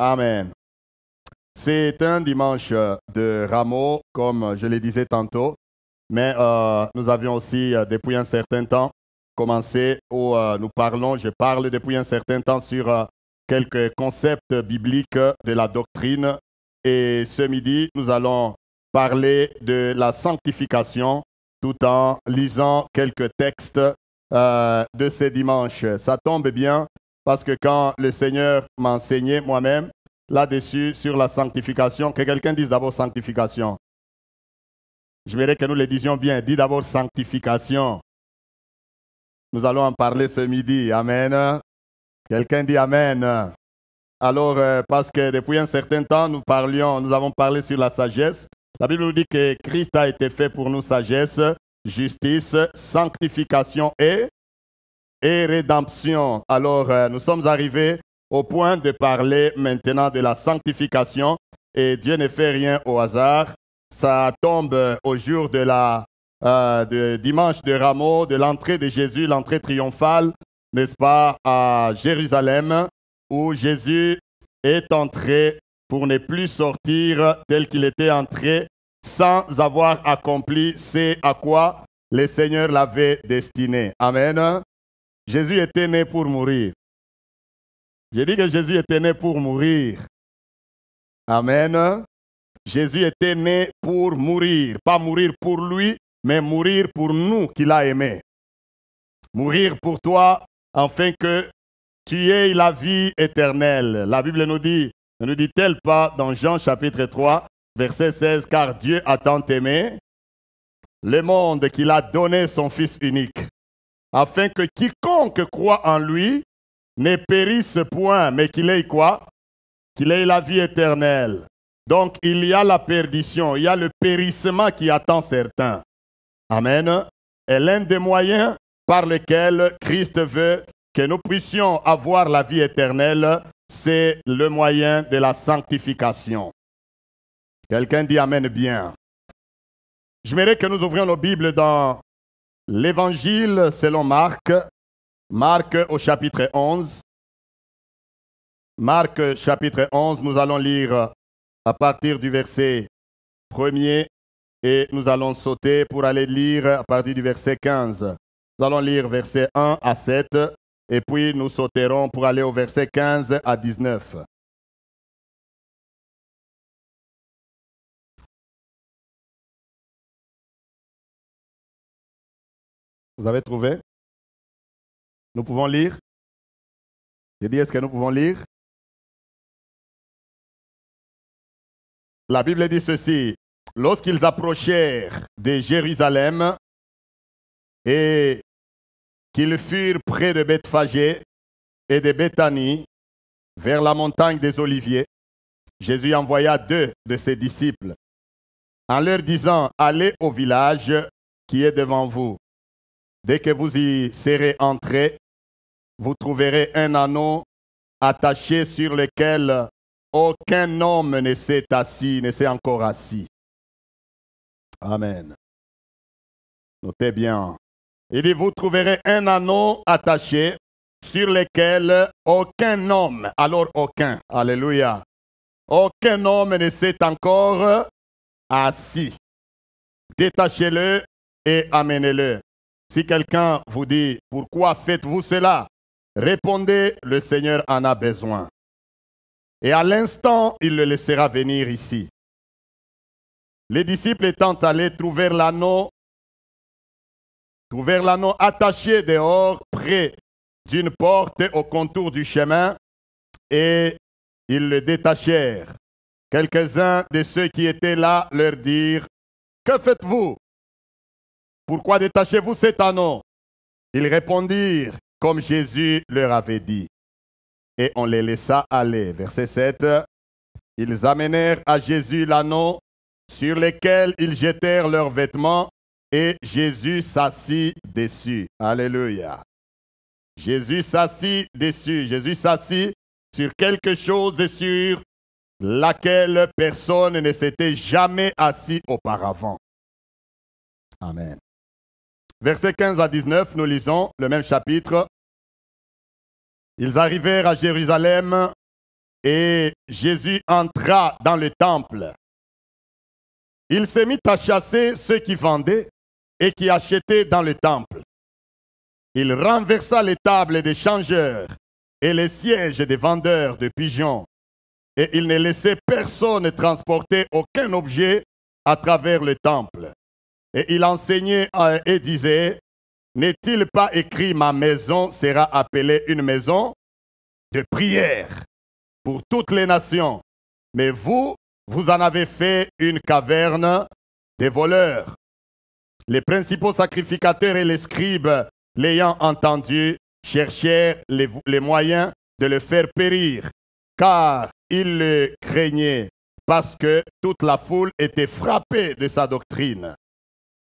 Amen. C'est un dimanche de Rameau, comme je le disais tantôt, mais nous avions aussi, depuis un certain temps, commencé où je parle depuis un certain temps sur quelques concepts bibliques de la doctrine. Et ce midi, nous allons parler de la sanctification tout en lisant quelques textes de ce dimanche. Ça tombe bien parce que quand le Seigneur m'a enseigné moi-même là-dessus sur la sanctification, que quelqu'un dise d'abord sanctification. Je voudrais que nous le disions bien. Dis d'abord sanctification. Nous allons en parler ce midi. Amen. Quelqu'un dit Amen. Alors, parce que depuis un certain temps, nous avons parlé sur la sagesse. La Bible nous dit que Christ a été fait pour nous sagesse, justice, sanctification et rédemption. Alors, nous sommes arrivés au point de parler maintenant de la sanctification. Et Dieu ne fait rien au hasard. Ça tombe au jour de dimanche de Rameau, de l'entrée de Jésus, l'entrée triomphale, n'est-ce pas, à Jérusalem, où Jésus est entré pour ne plus sortir tel qu'il était entré, sans avoir accompli ce à quoi le Seigneur l'avait destiné. Amen. Jésus était né pour mourir. J'ai dit que Jésus était né pour mourir. Amen. Jésus était né pour mourir. Pas mourir pour lui, mais mourir pour nous qu'il a aimés. Mourir pour toi, afin que tu aies la vie éternelle. La Bible nous dit, ne nous dit-elle pas dans Jean chapitre 3, verset 16, car Dieu a tant aimé le monde qu'il a donné son Fils unique, afin que quiconque croit en lui ne périsse point, mais qu'il ait quoi? Qu'il ait la vie éternelle. Donc, il y a la perdition, il y a le périssement qui attend certains. Amen. Et l'un des moyens par lesquels Christ veut que nous puissions avoir la vie éternelle, c'est le moyen de la sanctification. Quelqu'un dit Amen bien. J'aimerais que nous ouvrions nos Bibles dans l'Évangile selon Marc. Marc au chapitre 11. Marc chapitre 11, nous allons lire à partir du verset 1er et nous allons sauter pour aller lire à partir du verset 15. Nous allons lire verset 1 à 7 et puis nous sauterons pour aller au verset 15 à 19. Vous avez trouvé? Nous pouvons lire? J'ai dit, est-ce que nous pouvons lire? La Bible dit ceci. Lorsqu'ils approchèrent de Jérusalem et qu'ils furent près de Bethphagée et de Béthanie, vers la montagne des Oliviers, Jésus envoya 2 de ses disciples en leur disant, allez au village qui est devant vous. Dès que vous y serez entrés, vous trouverez un anneau attaché sur lequel aucun homme ne s'est encore assis. Amen. Notez bien. Il dit, vous trouverez un anneau attaché sur lequel aucun homme, alors aucun, alléluia, aucun homme ne s'est encore assis. Détachez-le et amenez-le. Si quelqu'un vous dit, pourquoi faites-vous cela? Répondez, le Seigneur en a besoin. Et à l'instant, il le laissera venir ici. Les disciples étant allés trouver l'anneau attaché dehors, près d'une porte au contour du chemin, et ils le détachèrent. Quelques-uns de ceux qui étaient là leur dirent, que faites-vous? Pourquoi détachez-vous cet anneau? Ils répondirent, comme Jésus leur avait dit. Et on les laissa aller. Verset 7. Ils amenèrent à Jésus l'anneau sur lequel ils jetèrent leurs vêtements et Jésus s'assit dessus. Alléluia. Jésus s'assit dessus. Jésus s'assit sur quelque chose sur laquelle personne ne s'était jamais assis auparavant. Amen. Versets 15 à 19, nous lisons le même chapitre. Ils arrivèrent à Jérusalem et Jésus entra dans le temple. Il se mit à chasser ceux qui vendaient et qui achetaient dans le temple. Il renversa les tables des changeurs et les sièges des vendeurs de pigeons. Et il ne laissait personne transporter aucun objet à travers le temple. Et il enseignait et disait, n'est-il pas écrit, ma maison sera appelée une maison de prière pour toutes les nations. Mais vous, vous en avez fait une caverne des voleurs. Les principaux sacrificateurs et les scribes, l'ayant entendu, cherchèrent les moyens de le faire périr, car ils le craignaient, parce que toute la foule était frappée de sa doctrine.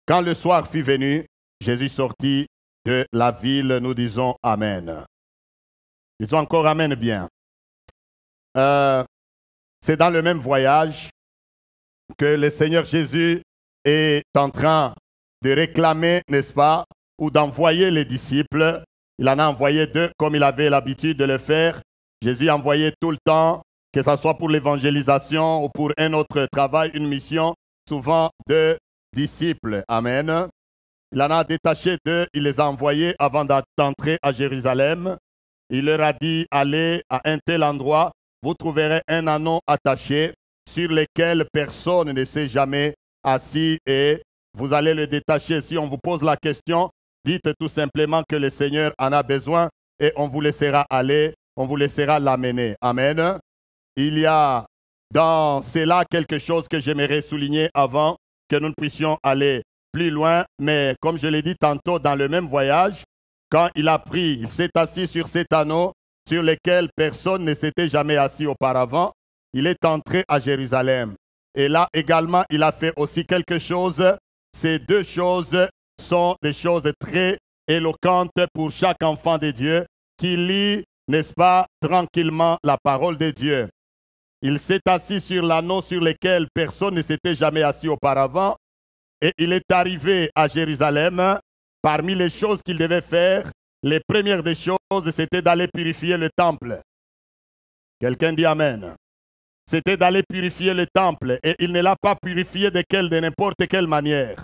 Quand le soir fut venu, Jésus sortit de la ville, nous disons Amen. Disons encore Amen bien. C'est dans le même voyage que le Seigneur Jésus est en train de réclamer, n'est-ce pas, ou d'envoyer les disciples. Il en a envoyé 2 comme il avait l'habitude de le faire. Jésus envoyait tout le temps, que ce soit pour l'évangélisation ou pour un autre travail, une mission, souvent 2 disciples. Amen. Il en a détaché 2, il les a envoyés avant d'entrer à Jérusalem. Il leur a dit, allez à un tel endroit, vous trouverez un anneau attaché sur lequel personne ne s'est jamais assis et vous allez le détacher. Si on vous pose la question, dites tout simplement que le Seigneur en a besoin et on vous laissera aller, on vous laissera l'amener. Amen. Il y a dans cela quelque chose que j'aimerais souligner avant que nous puissions aller plus loin. Mais comme je l'ai dit tantôt dans le même voyage, quand il a pris, il s'est assis sur cet anneau sur lequel personne ne s'était jamais assis auparavant. Il est entré à Jérusalem. Et là également, il a fait aussi quelque chose. Ces 2 choses sont des choses très éloquentes pour chaque enfant de Dieu qui lit, n'est-ce pas, tranquillement la parole de Dieu. Il s'est assis sur l'anneau sur lequel personne ne s'était jamais assis auparavant et il est arrivé à Jérusalem. Parmi les choses qu'il devait faire, les premières des choses, c'était d'aller purifier le temple. Quelqu'un dit Amen. C'était d'aller purifier le temple et il ne l'a pas purifié de n'importe quelle manière.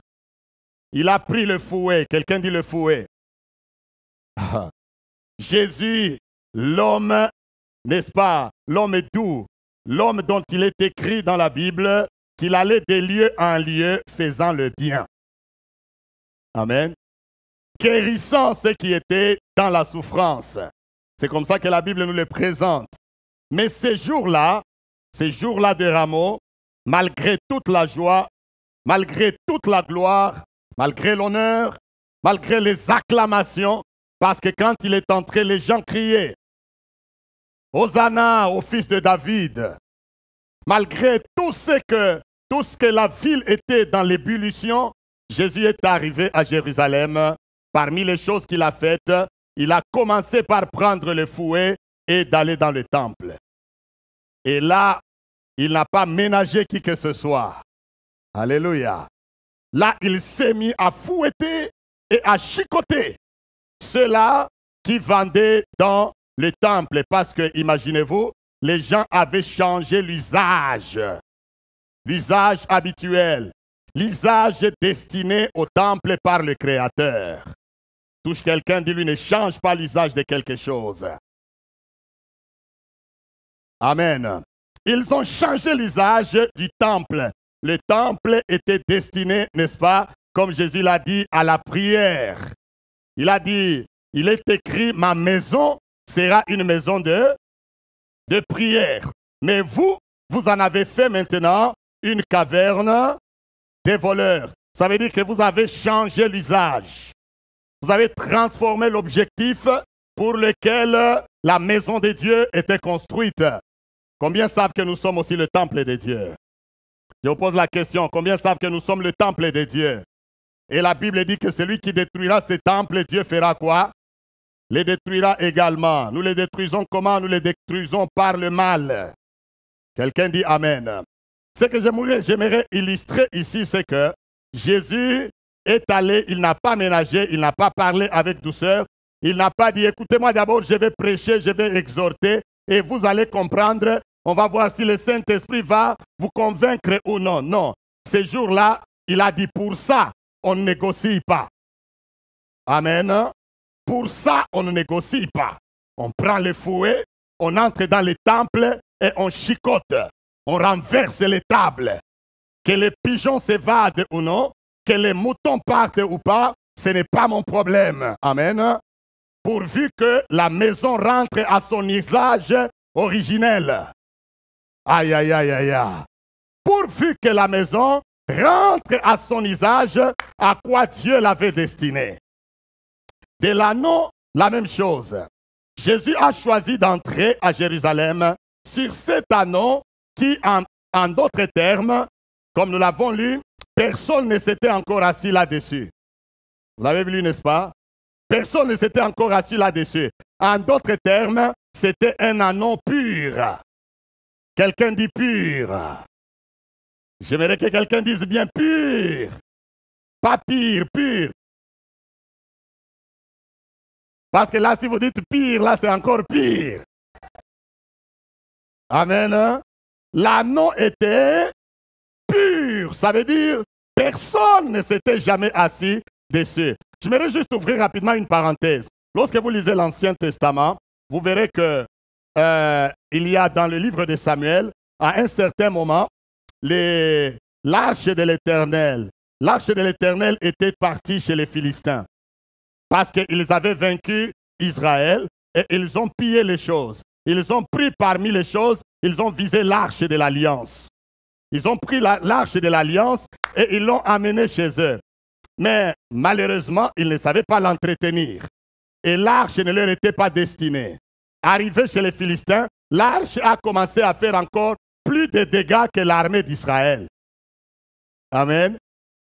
Il a pris le fouet. Quelqu'un dit le fouet. Jésus, l'homme, n'est-ce pas, l'homme doux, l'homme dont il est écrit dans la Bible qu'il allait de lieu en lieu faisant le bien. Amen. Guérissant ceux qui étaient dans la souffrance. C'est comme ça que la Bible nous le présente. Mais ces jours-là de Rameau, malgré toute la joie, malgré toute la gloire, malgré l'honneur, malgré les acclamations, parce que quand il est entré, les gens criaient « Hosanna au fils de David ». Malgré tout ce que la ville était dans l'ébullition, Jésus est arrivé à Jérusalem. Parmi les choses qu'il a faites, il a commencé par prendre le fouet et d'aller dans le temple. Et là, il n'a pas ménagé qui que ce soit. Alléluia. Là, il s'est mis à fouetter et à chicoter ceux-là qui vendaient dans le temple. Parce que, imaginez-vous, les gens avaient changé l'usage habituel, l'usage destiné au temple par le Créateur. Touche quelqu'un, dis-lui, ne change pas l'usage de quelque chose. Amen. Ils ont changé l'usage du temple. Le temple était destiné, n'est-ce pas, comme Jésus l'a dit, à la prière. Il a dit, il est écrit, ma maison sera une maison de prière. Mais vous, vous en avez fait maintenant une caverne des voleurs. Ça veut dire que vous avez changé l'usage. Vous avez transformé l'objectif pour lequel la maison de Dieu était construite. Combien savent que nous sommes aussi le temple de Dieu? Je vous pose la question, combien savent que nous sommes le temple de Dieu? Et la Bible dit que celui qui détruira ce temple, Dieu fera quoi? Les détruira également. Nous les détruisons comment? Nous les détruisons par le mal. Quelqu'un dit Amen. Ce que j'aimerais illustrer ici, c'est que Jésus est allé, il n'a pas ménagé, il n'a pas parlé avec douceur, il n'a pas dit, écoutez-moi d'abord, je vais prêcher, je vais exhorter, et vous allez comprendre. On va voir si le Saint-Esprit va vous convaincre ou non. Non, ces jours-là, il a dit pour ça, on ne négocie pas. Amen. Pour ça, on ne négocie pas. On prend le fouet, on entre dans les temples et on chicote. On renverse les tables. Que les pigeons s'évadent ou non, que les moutons partent ou pas, ce n'est pas mon problème. Amen. Pourvu que la maison rentre à son usage originel. Aïe, aïe, aïe, aïe, aïe. Pourvu que la maison rentre à son usage à quoi Dieu l'avait destiné. De l'anneau, la même chose. Jésus a choisi d'entrer à Jérusalem sur cet anneau qui, en d'autres termes, comme nous l'avons lu, personne ne s'était encore assis là-dessus. Vous l'avez lu, n'est-ce pas? Personne ne s'était encore assis là-dessus. En d'autres termes, c'était un anneau pur. Quelqu'un dit pur. J'aimerais que quelqu'un dise bien pur. Pas pire, pur. Parce que là, si vous dites pire, là, c'est encore pire. Amen. L'anneau était pur. Ça veut dire personne ne s'était jamais assis dessus. J'aimerais juste ouvrir rapidement une parenthèse. Lorsque vous lisez l'Ancien Testament, vous verrez que il y a dans le livre de Samuel, à un certain moment, l'arche de l'Éternel était partie chez les Philistins. Parce qu'ils avaient vaincu Israël et ils ont pillé les choses. Ils ont pris parmi les choses, ils ont visé l'arche de l'Alliance. Ils ont pris l'arche de l'Alliance et ils l'ont amenée chez eux. Mais malheureusement, ils ne savaient pas l'entretenir. Et l'arche ne leur était pas destinée. Arrivé chez les Philistins, l'arche a commencé à faire encore plus de dégâts que l'armée d'Israël. Amen.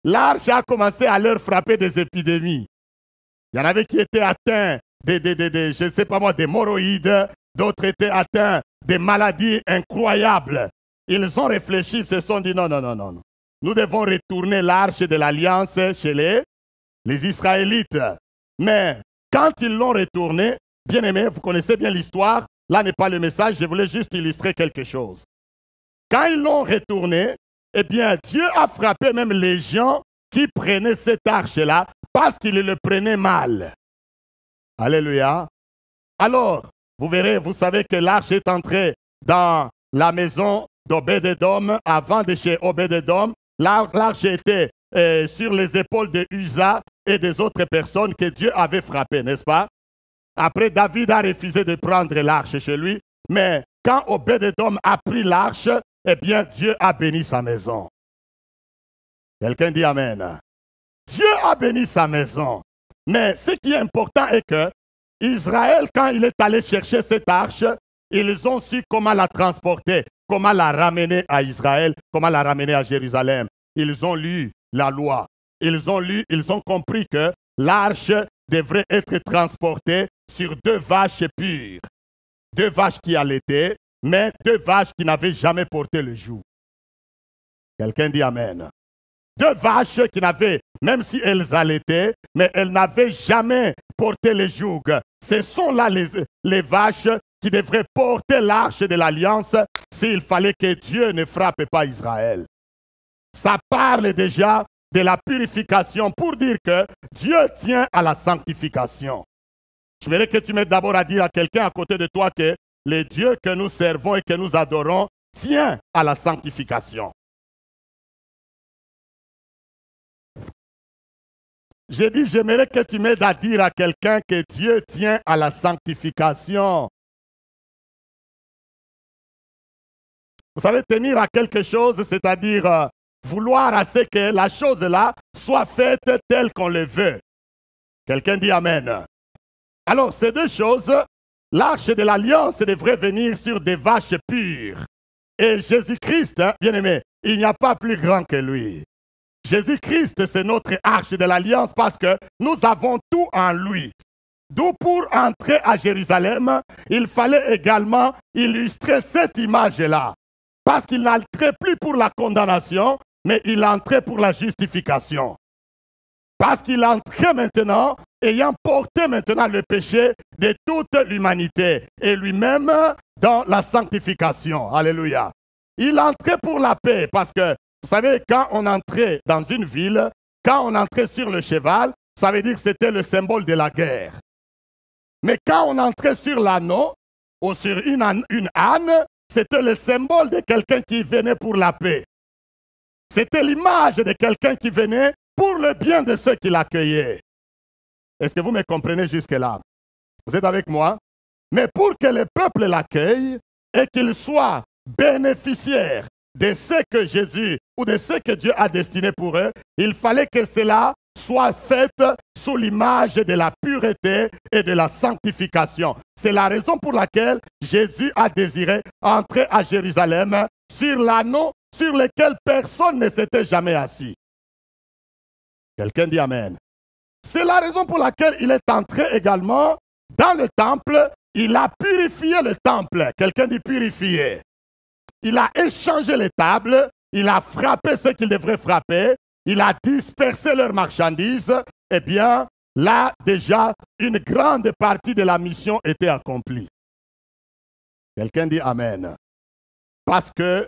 L'arche a commencé à leur frapper des épidémies. Il y en avait qui étaient atteints je ne sais pas moi, d'hémorroïdes, d'autres étaient atteints de maladies incroyables. Ils ont réfléchi, ils se sont dit non, non, non, non. Nous devons retourner l'arche de l'Alliance chez les Israélites. Mais quand ils l'ont retourné, bien aimé, vous connaissez bien l'histoire, là n'est pas le message, je voulais juste illustrer quelque chose. Quand ils l'ont retourné, eh bien, Dieu a frappé même les gens qui prenaient cette arche-là parce qu'ils le prenaient mal. Alléluia. Alors, vous verrez, vous savez que l'arche est entrée dans la maison d'Obed-Édom, avant de chez Obed-Édom. L'arche était sur les épaules de Uza et des autres personnes que Dieu avait frappées, n'est-ce pas? Après, David a refusé de prendre l'arche chez lui, mais quand Obed-Édom a pris l'arche, eh bien, Dieu a béni sa maison. Quelqu'un dit Amen. Dieu a béni sa maison. Mais ce qui est important est que Israël, quand il est allé chercher cette arche, ils ont su comment la transporter, comment la ramener à Israël, comment la ramener à Jérusalem. Ils ont lu la loi. Ils ont compris que l'arche devrait être transportée sur 2 vaches pures. 2 vaches qui allaitaient, mais 2 vaches qui n'avaient jamais porté le joug. Quelqu'un dit Amen. 2 vaches qui n'avaient, même si elles allaitaient, mais elles n'avaient jamais porté le joug. Ce sont là les vaches qui devraient porter l'arche de l'Alliance s'il fallait que Dieu ne frappe pas Israël. Ça parle déjà de la purification pour dire que Dieu tient à la sanctification. Je voudrais que tu m'aides d'abord à dire à quelqu'un à côté de toi que le Dieu que nous servons et que nous adorons tient à la sanctification. J'ai dit, j'aimerais que tu m'aides à dire à quelqu'un que Dieu tient à la sanctification. Vous savez, tenir à quelque chose, c'est-à-dire vouloir à ce que la chose-là soit faite telle qu'on le veut. Quelqu'un dit Amen. Alors, ces 2 choses, l'arche de l'Alliance devrait venir sur des vaches pures. Et Jésus-Christ, bien aimé, il n'y a pas plus grand que lui. Jésus-Christ, c'est notre arche de l'Alliance parce que nous avons tout en lui. D'où pour entrer à Jérusalem, il fallait également illustrer cette image-là. Parce qu'il n'entrait plus pour la condamnation, mais il entrait pour la justification. Parce qu'il entrait maintenant, ayant porté maintenant le péché de toute l'humanité, et lui-même dans la sanctification. Alléluia. Il entrait pour la paix, parce que, vous savez, quand on entrait dans une ville, quand on entrait sur le cheval, ça veut dire que c'était le symbole de la guerre. Mais quand on entrait sur l'anneau, ou sur une âne, c'était le symbole de quelqu'un qui venait pour la paix. C'était l'image de quelqu'un qui venait pour le bien de ceux qui l'accueillaient. Est-ce que vous me comprenez jusque-là? Vous êtes avec moi? Mais pour que le peuple l'accueille et qu'il soit bénéficiaire de ce que Jésus ou de ce que Dieu a destiné pour eux, il fallait que cela soit fait sous l'image de la pureté et de la sanctification. C'est la raison pour laquelle Jésus a désiré entrer à Jérusalem sur l'anneau sur lequel personne ne s'était jamais assis. Quelqu'un dit Amen. C'est la raison pour laquelle il est entré également dans le temple. Il a purifié le temple. Quelqu'un dit purifier. Il a échangé les tables. Il a frappé ceux qu'il devrait frapper. Il a dispersé leurs marchandises. Eh bien, là, déjà, une grande partie de la mission était accomplie. Quelqu'un dit Amen. Parce que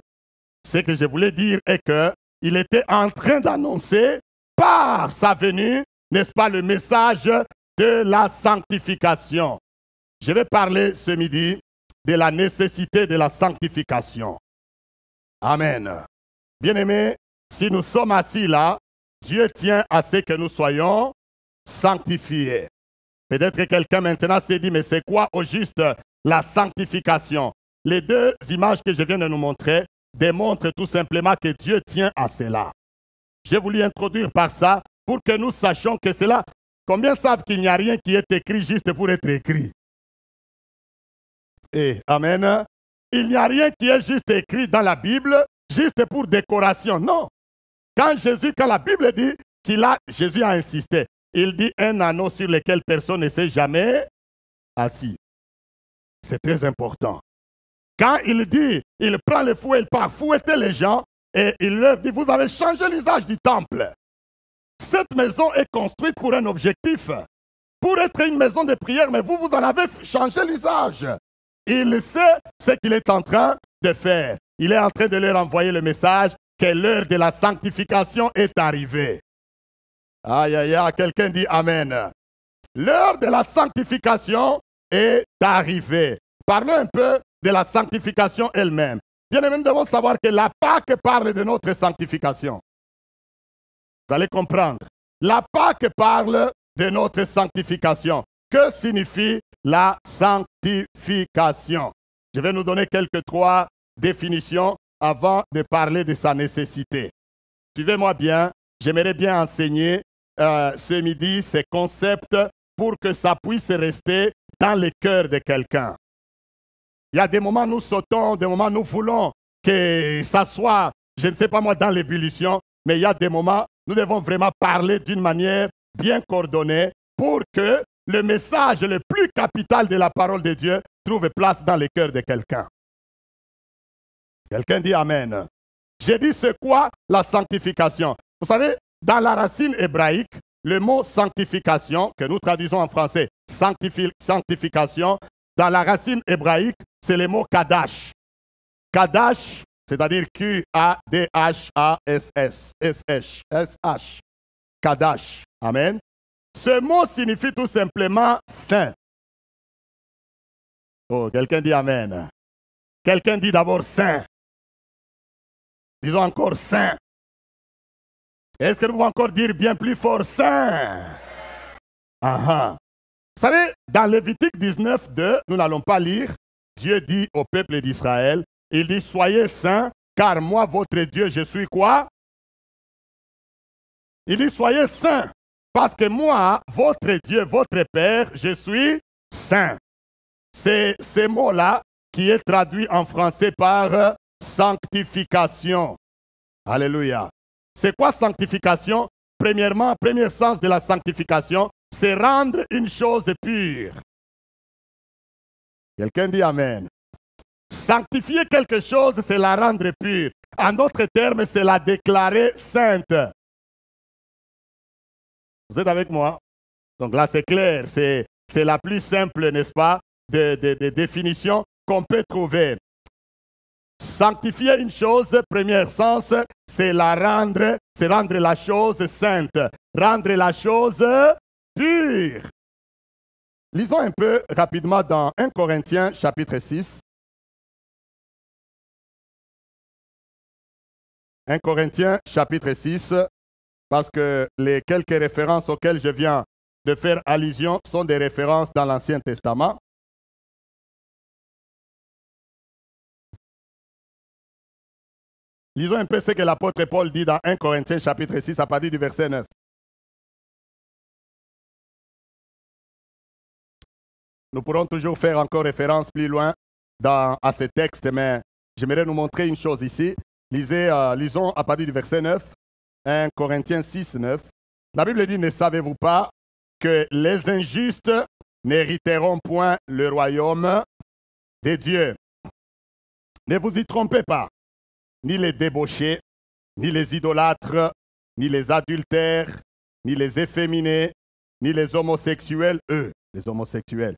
ce que je voulais dire est qu'il était en train d'annoncer par sa venue, n'est-ce pas, le message de la sanctification. Je vais parler ce midi de la nécessité de la sanctification. Amen. Bien-aimés, si nous sommes assis là, Dieu tient à ce que nous soyons sanctifiés. Peut-être que quelqu'un maintenant s'est dit, mais c'est quoi au juste la sanctification? Les deux images que je viens de nous montrer démontrent tout simplement que Dieu tient à cela. J'ai voulu introduire par ça pour que nous sachions que cela. Combien savent qu'il n'y a rien qui est écrit juste pour être écrit? Et Amen. Il n'y a rien qui est juste écrit dans la Bible, juste pour décoration. Non. Quand la Bible dit Jésus a insisté, il dit un anneau sur lequel personne ne s'est jamais assis. C'est très important. Quand il dit, il prend le fouet, il part fouetter les gens, et il leur dit, vous avez changé l'usage du temple. Cette maison est construite pour un objectif, pour être une maison de prière, mais vous en avez changé l'usage. Il sait ce qu'il est en train de faire. Il est en train de leur envoyer le message que l'heure de la sanctification est arrivée. Aïe, aïe, aïe, quelqu'un dit Amen. L'heure de la sanctification est arrivée. Parlons un peu de la sanctification elle-même. Bien aimé, nous devons savoir que la Pâque parle de notre sanctification. Vous allez comprendre. La Pâque parle de notre sanctification. Que signifie la sanctification? Je vais nous donner trois définitions avant de parler de sa nécessité. Suivez-moi bien. J'aimerais bien enseigner ce midi ces concepts pour que ça puisse rester dans le cœur de quelqu'un. Il y a des moments où nous sautons, des moments où nous voulons que ça soit, je ne sais pas moi, dans l'ébullition, mais il y a des moments où nous devons vraiment parler d'une manière bien coordonnée pour que le message le plus capital de la parole de Dieu trouve place dans le cœur de quelqu'un. Quelqu'un dit Amen. J'ai dit c'est quoi la sanctification? Vous savez, dans la racine hébraïque, le mot sanctification, que nous traduisons en français sanctification, dans la racine hébraïque, c'est le mot Kadash. Kadash, c'est-à-dire Q-A-D-H-A-S-S. S-H. Kadash. Amen. Ce mot signifie tout simplement saint. Oh, quelqu'un dit Amen. Quelqu'un dit d'abord saint. Disons encore saint. Est-ce que nous pouvons encore dire bien plus fort saint? Aha. Vous savez, dans Lévitique 19, 2, nous n'allons pas lire. Dieu dit au peuple d'Israël, il dit, soyez saints, car moi, votre Dieu, je suis quoi? Il dit, soyez saints, parce que moi, votre Dieu, votre Père, je suis saint. C'est ce mot-là qui est traduit en français par sanctification. Alléluia. C'est quoi sanctification? Premièrement, premier sens de la sanctification, c'est rendre une chose pure. Quelqu'un dit Amen. Sanctifier quelque chose, c'est la rendre pure. En d'autres termes, c'est la déclarer sainte. Vous êtes avec moi? Donc là, c'est clair, c'est la plus simple, n'est-ce pas, de définition qu'on peut trouver. Sanctifier une chose, premier sens, c'est rendre la chose sainte, rendre la chose pure. Lisons un peu rapidement dans 1 Corinthiens chapitre 6. 1 Corinthiens chapitre 6, parce que les quelques références auxquelles je viens de faire allusion sont des références dans l'Ancien Testament. Lisons un peu ce que l'apôtre Paul dit dans 1 Corinthiens chapitre 6 à partir du verset 9. Nous pourrons toujours faire encore référence plus loin à ce texte, mais j'aimerais nous montrer une chose ici. Lisons à partir du verset 9, 1 Corinthiens 6, 9. La Bible dit, ne savez-vous pas que les injustes n'hériteront point le royaume de Dieu? Ne vous y trompez pas. Ni les débauchés, ni les idolâtres, ni les adultères, ni les efféminés, ni les homosexuels, les homosexuels,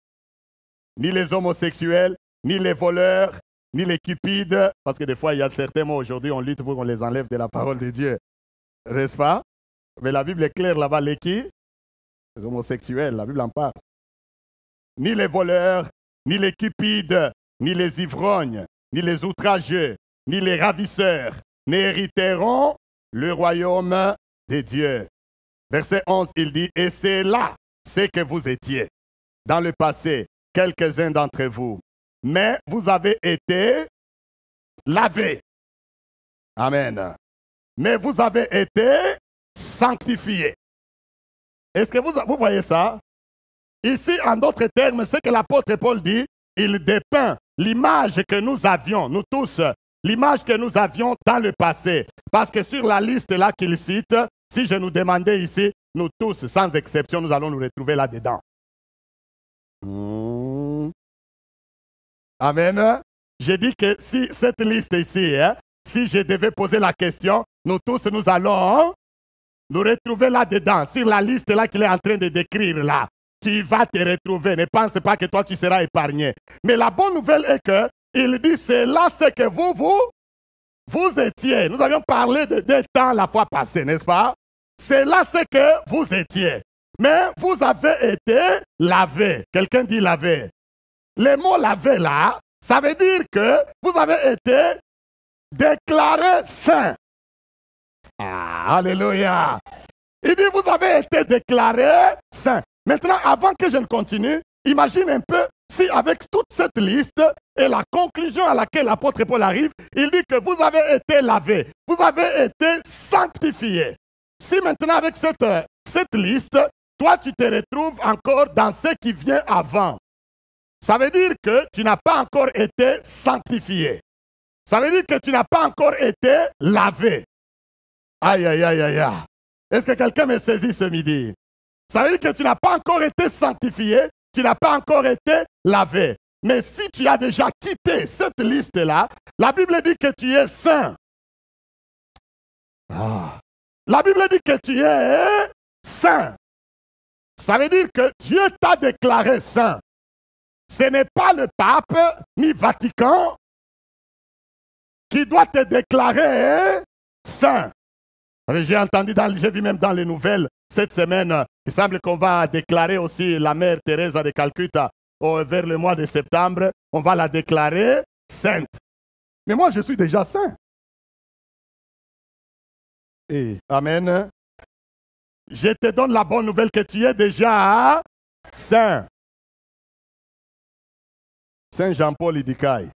ni les homosexuels, ni les voleurs, ni les cupides, parce que des fois, il y a certains mots aujourd'hui, on lutte pour qu'on les enlève de la parole de Dieu. N'est-ce pas? Mais la Bible est claire là-bas, les qui? Les homosexuels, la Bible en parle. Ni les voleurs, ni les cupides, ni les ivrognes, ni les outrageux, ni les ravisseurs n'hériteront le royaume de Dieu. Verset 11, il dit, et c'est là ce que vous étiez dans le passé, quelques-uns d'entre vous. Mais vous avez été lavés. Amen. Mais vous avez été sanctifiés. Est-ce que vous voyez ça? Ici, en d'autres termes, ce que l'apôtre Paul dit, il dépeint l'image que nous avions, nous tous, l'image que nous avions dans le passé. Parce que sur la liste là qu'il cite, si je nous demandais ici, nous tous, sans exception, nous allons nous retrouver là-dedans. Amen. J'ai dit que si cette liste ici, si je devais poser la question, nous tous, nous allons nous retrouver là-dedans, sur la liste là qu'il est en train de décrire là. Tu vas te retrouver. Ne pense pas que toi, tu seras épargné. Mais la bonne nouvelle est que il dit, c'est là ce que vous étiez. Nous avions parlé de 2 temps la fois passée, n'est-ce pas? C'est là ce que vous étiez. Mais vous avez été lavé. Quelqu'un dit lavé. Le mot lavé là, ça veut dire que vous avez été déclaré saint. Ah, alléluia. Il dit, vous avez été déclaré saint. Maintenant, avant que je ne continue, imagine un peu si avec toute cette liste et la conclusion à laquelle l'apôtre Paul arrive, il dit que vous avez été lavé, vous avez été sanctifié. Si maintenant avec cette liste, toi tu te retrouves encore dans ce qui vient avant, ça veut dire que tu n'as pas encore été sanctifié. Ça veut dire que tu n'as pas encore été lavé. Aïe, aïe, aïe, aïe, aïe. Est-ce que quelqu'un me saisit ce midi? Ça veut dire que tu n'as pas encore été sanctifié, tu n'as pas encore été lavé. Mais si tu as déjà quitté cette liste-là, la Bible dit que tu es saint. La Bible dit que tu es saint. Ça veut dire que Dieu t'a déclaré saint. Ce n'est pas le pape ni Vatican qui doit te déclarer saint. J'ai entendu, j'ai vu même dans les nouvelles cette semaine, il semble qu'on va déclarer aussi la mère Thérèse de Calcutta vers le mois de septembre. On va la déclarer sainte. Mais moi, je suis déjà saint. Et, amen. Je te donne la bonne nouvelle que tu es déjà saint. Saint Jean-Paul Idikaï.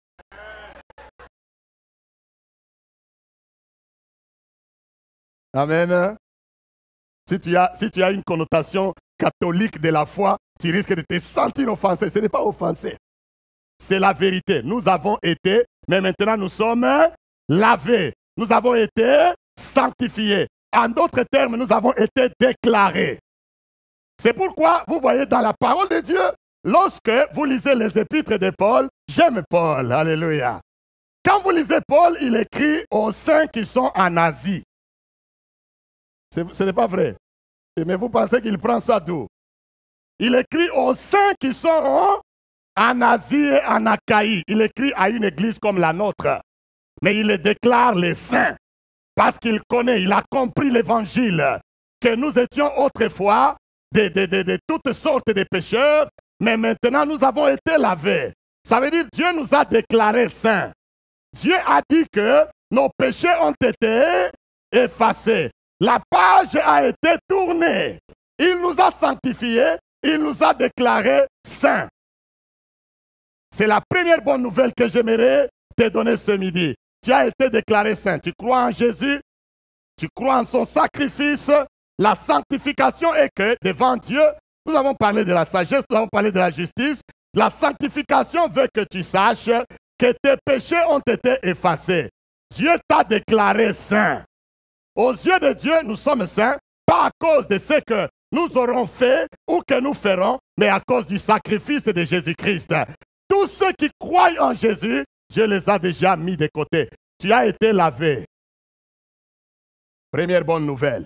Amen. Si tu as une connotation catholique de la foi, tu risques de te sentir offensé. Ce n'est pas offensé. C'est la vérité. Nous avons été, mais maintenant nous sommes lavés. Nous avons été sanctifiés. En d'autres termes, nous avons été déclarés. C'est pourquoi, vous voyez, dans la parole de Dieu, lorsque vous lisez les épîtres de Paul, j'aime Paul, alléluia. Quand vous lisez Paul, il écrit aux saints qui sont en Asie. Ce n'est pas vrai. Mais vous pensez qu'il prend ça d'où? Il écrit aux saints qui sont en Asie et en Achaïe. Il écrit à une église comme la nôtre. Mais il les déclare les saints. Parce qu'il connaît, il a compris l'évangile. Que nous étions autrefois de toutes sortes de pécheurs. Mais maintenant nous avons été lavés. Ça veut dire Dieu nous a déclarés saints. Dieu a dit que nos péchés ont été effacés. La page a été tournée. Il nous a sanctifiés. Il nous a déclarés saints. C'est la première bonne nouvelle que j'aimerais te donner ce midi. Tu as été déclaré saint. Tu crois en Jésus. Tu crois en son sacrifice. La sanctification est que devant Dieu, nous avons parlé de la sagesse, nous avons parlé de la justice. La sanctification veut que tu saches que tes péchés ont été effacés. Dieu t'a déclaré saint. Aux yeux de Dieu, nous sommes saints, pas à cause de ce que nous aurons fait ou que nous ferons, mais à cause du sacrifice de Jésus-Christ. Tous ceux qui croient en Jésus, Dieu les a déjà mis de côté. Tu as été lavé. Première bonne nouvelle.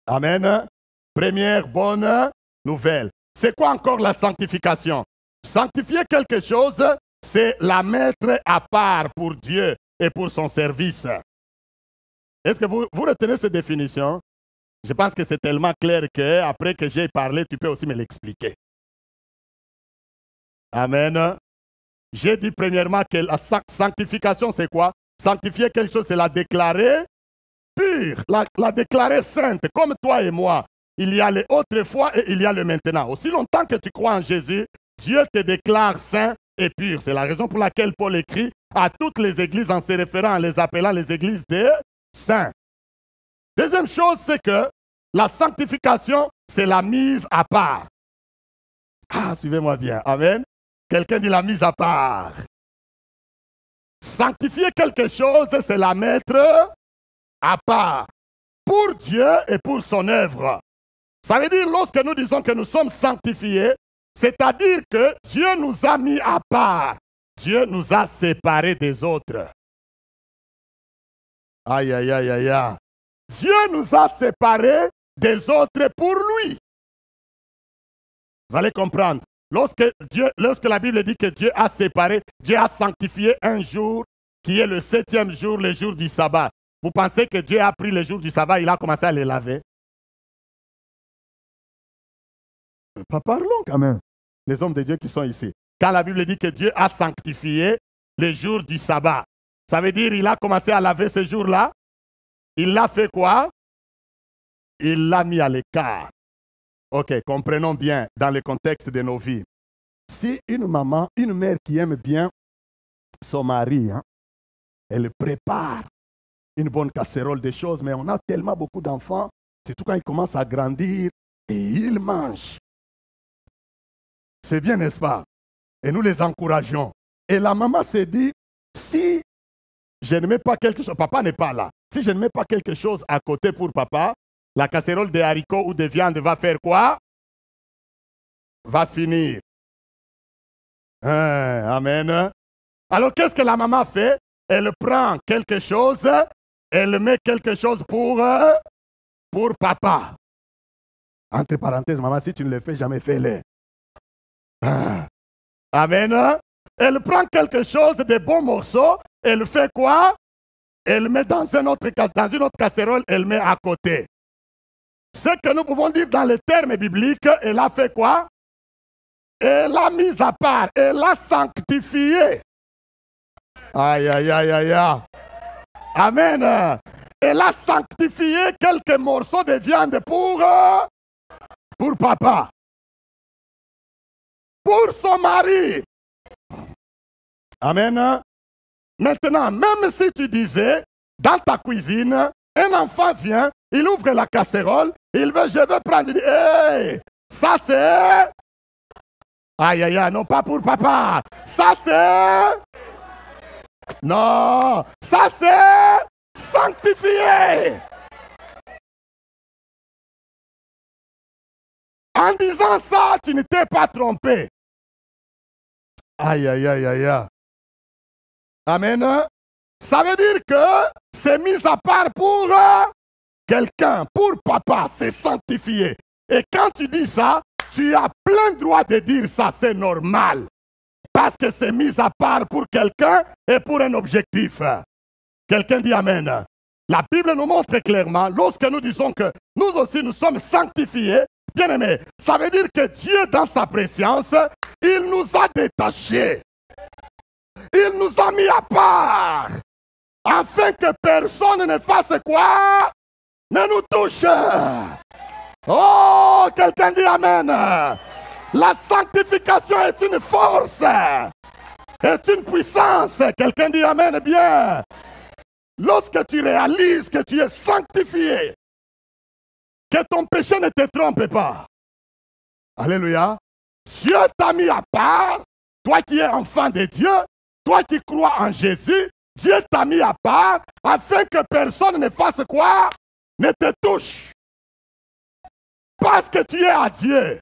Amen. Première bonne nouvelle. C'est quoi encore la sanctification? Sanctifier quelque chose, c'est la mettre à part pour Dieu et pour son service. Est-ce que vous retenez cette définition? Je pense que c'est tellement clair que après que j'ai parlé, tu peux aussi me l'expliquer. Amen. J'ai dit premièrement que la sanctification, c'est quoi? Sanctifier quelque chose, c'est la déclarer pure, la déclarer sainte, comme toi et moi. Il y a le autrefois et il y a le maintenant. Aussi longtemps que tu crois en Jésus, Dieu te déclare saint et pur. C'est la raison pour laquelle Paul écrit à toutes les églises en se référant, en les appelant les églises des saints. Deuxième chose, c'est que la sanctification, c'est la mise à part. Ah, suivez-moi bien. Amen. Quelqu'un dit la mise à part. Sanctifier quelque chose, c'est la mettre à part pour Dieu et pour son œuvre. Ça veut dire, lorsque nous disons que nous sommes sanctifiés, c'est-à-dire que Dieu nous a mis à part. Dieu nous a séparés des autres. Aïe, aïe, aïe, aïe, aïe. Dieu nous a séparés des autres pour lui. Vous allez comprendre. Lorsque la Bible dit que Dieu a séparé, Dieu a sanctifié un jour qui est le 7e jour, le jour du sabbat. Vous pensez que Dieu a pris le jour du sabbat, il a commencé à les laver? Pas parlons quand même. Les hommes de Dieu qui sont ici. Quand la Bible dit que Dieu a sanctifié le jour du sabbat, ça veut dire qu'il a commencé à laver ce jour-là. Il l'a fait quoi? Il l'a mis à l'écart. Ok, comprenons bien dans le contexte de nos vies. Si une maman, une mère qui aime bien son mari, elle prépare une bonne casserole de choses, mais on a tellement beaucoup d'enfants, surtout quand ils commencent à grandir, et ils mangent. C'est bien, n'est-ce pas? Et nous les encourageons. Et la maman se dit, si je ne mets pas quelque chose, papa n'est pas là, si je ne mets pas quelque chose à côté pour papa, la casserole de haricots ou de viande va faire quoi? Va finir. Amen. Alors qu'est-ce que la maman fait? Elle prend quelque chose, elle met quelque chose pour papa. Entre parenthèses, maman, si tu ne le fais jamais, fais-le. Amen. Elle prend quelque chose, de bons morceaux, elle fait quoi? Elle met dans une autre casserole, elle met à côté. Ce que nous pouvons dire dans les termes bibliques, elle a fait quoi? Elle l'a mise à part, elle l'a sanctifiée. Aïe, aïe, aïe, aïe, aïe. Amen. Elle a sanctifié quelques morceaux de viande pour papa. Pour son mari. Amen. Maintenant, même si tu disais, dans ta cuisine, un enfant vient, il ouvre la casserole, il veut, je veux prendre, il dit, hey, ça c'est... Aïe, aïe, aïe, non pas pour papa. Ça c'est... Non, ça c'est sanctifié. En disant ça, tu ne t'es pas trompé. Aïe, aïe, aïe, aïe, aïe. Amen. Ça veut dire que c'est mis à part pour quelqu'un, pour papa, c'est sanctifié. Et quand tu dis ça, tu as plein droit de dire ça, c'est normal. Parce que c'est mis à part pour quelqu'un et pour un objectif. Quelqu'un dit Amen. La Bible nous montre clairement, lorsque nous disons que nous aussi nous sommes sanctifiés, bien aimés, ça veut dire que Dieu, dans sa préscience, il nous a détachés. Il nous a mis à part. Afin que personne ne fasse quoi? Ne nous touche. Oh, quelqu'un dit Amen. La sanctification est une force, est une puissance. Quelqu'un dit Amen bien. Lorsque tu réalises que tu es sanctifié, que ton péché ne te trompe pas. Alléluia. Dieu t'a mis à part, toi qui es enfant de Dieu, toi qui crois en Jésus, Dieu t'a mis à part afin que personne ne fasse quoi? Ne te touche. Parce que tu es à Dieu.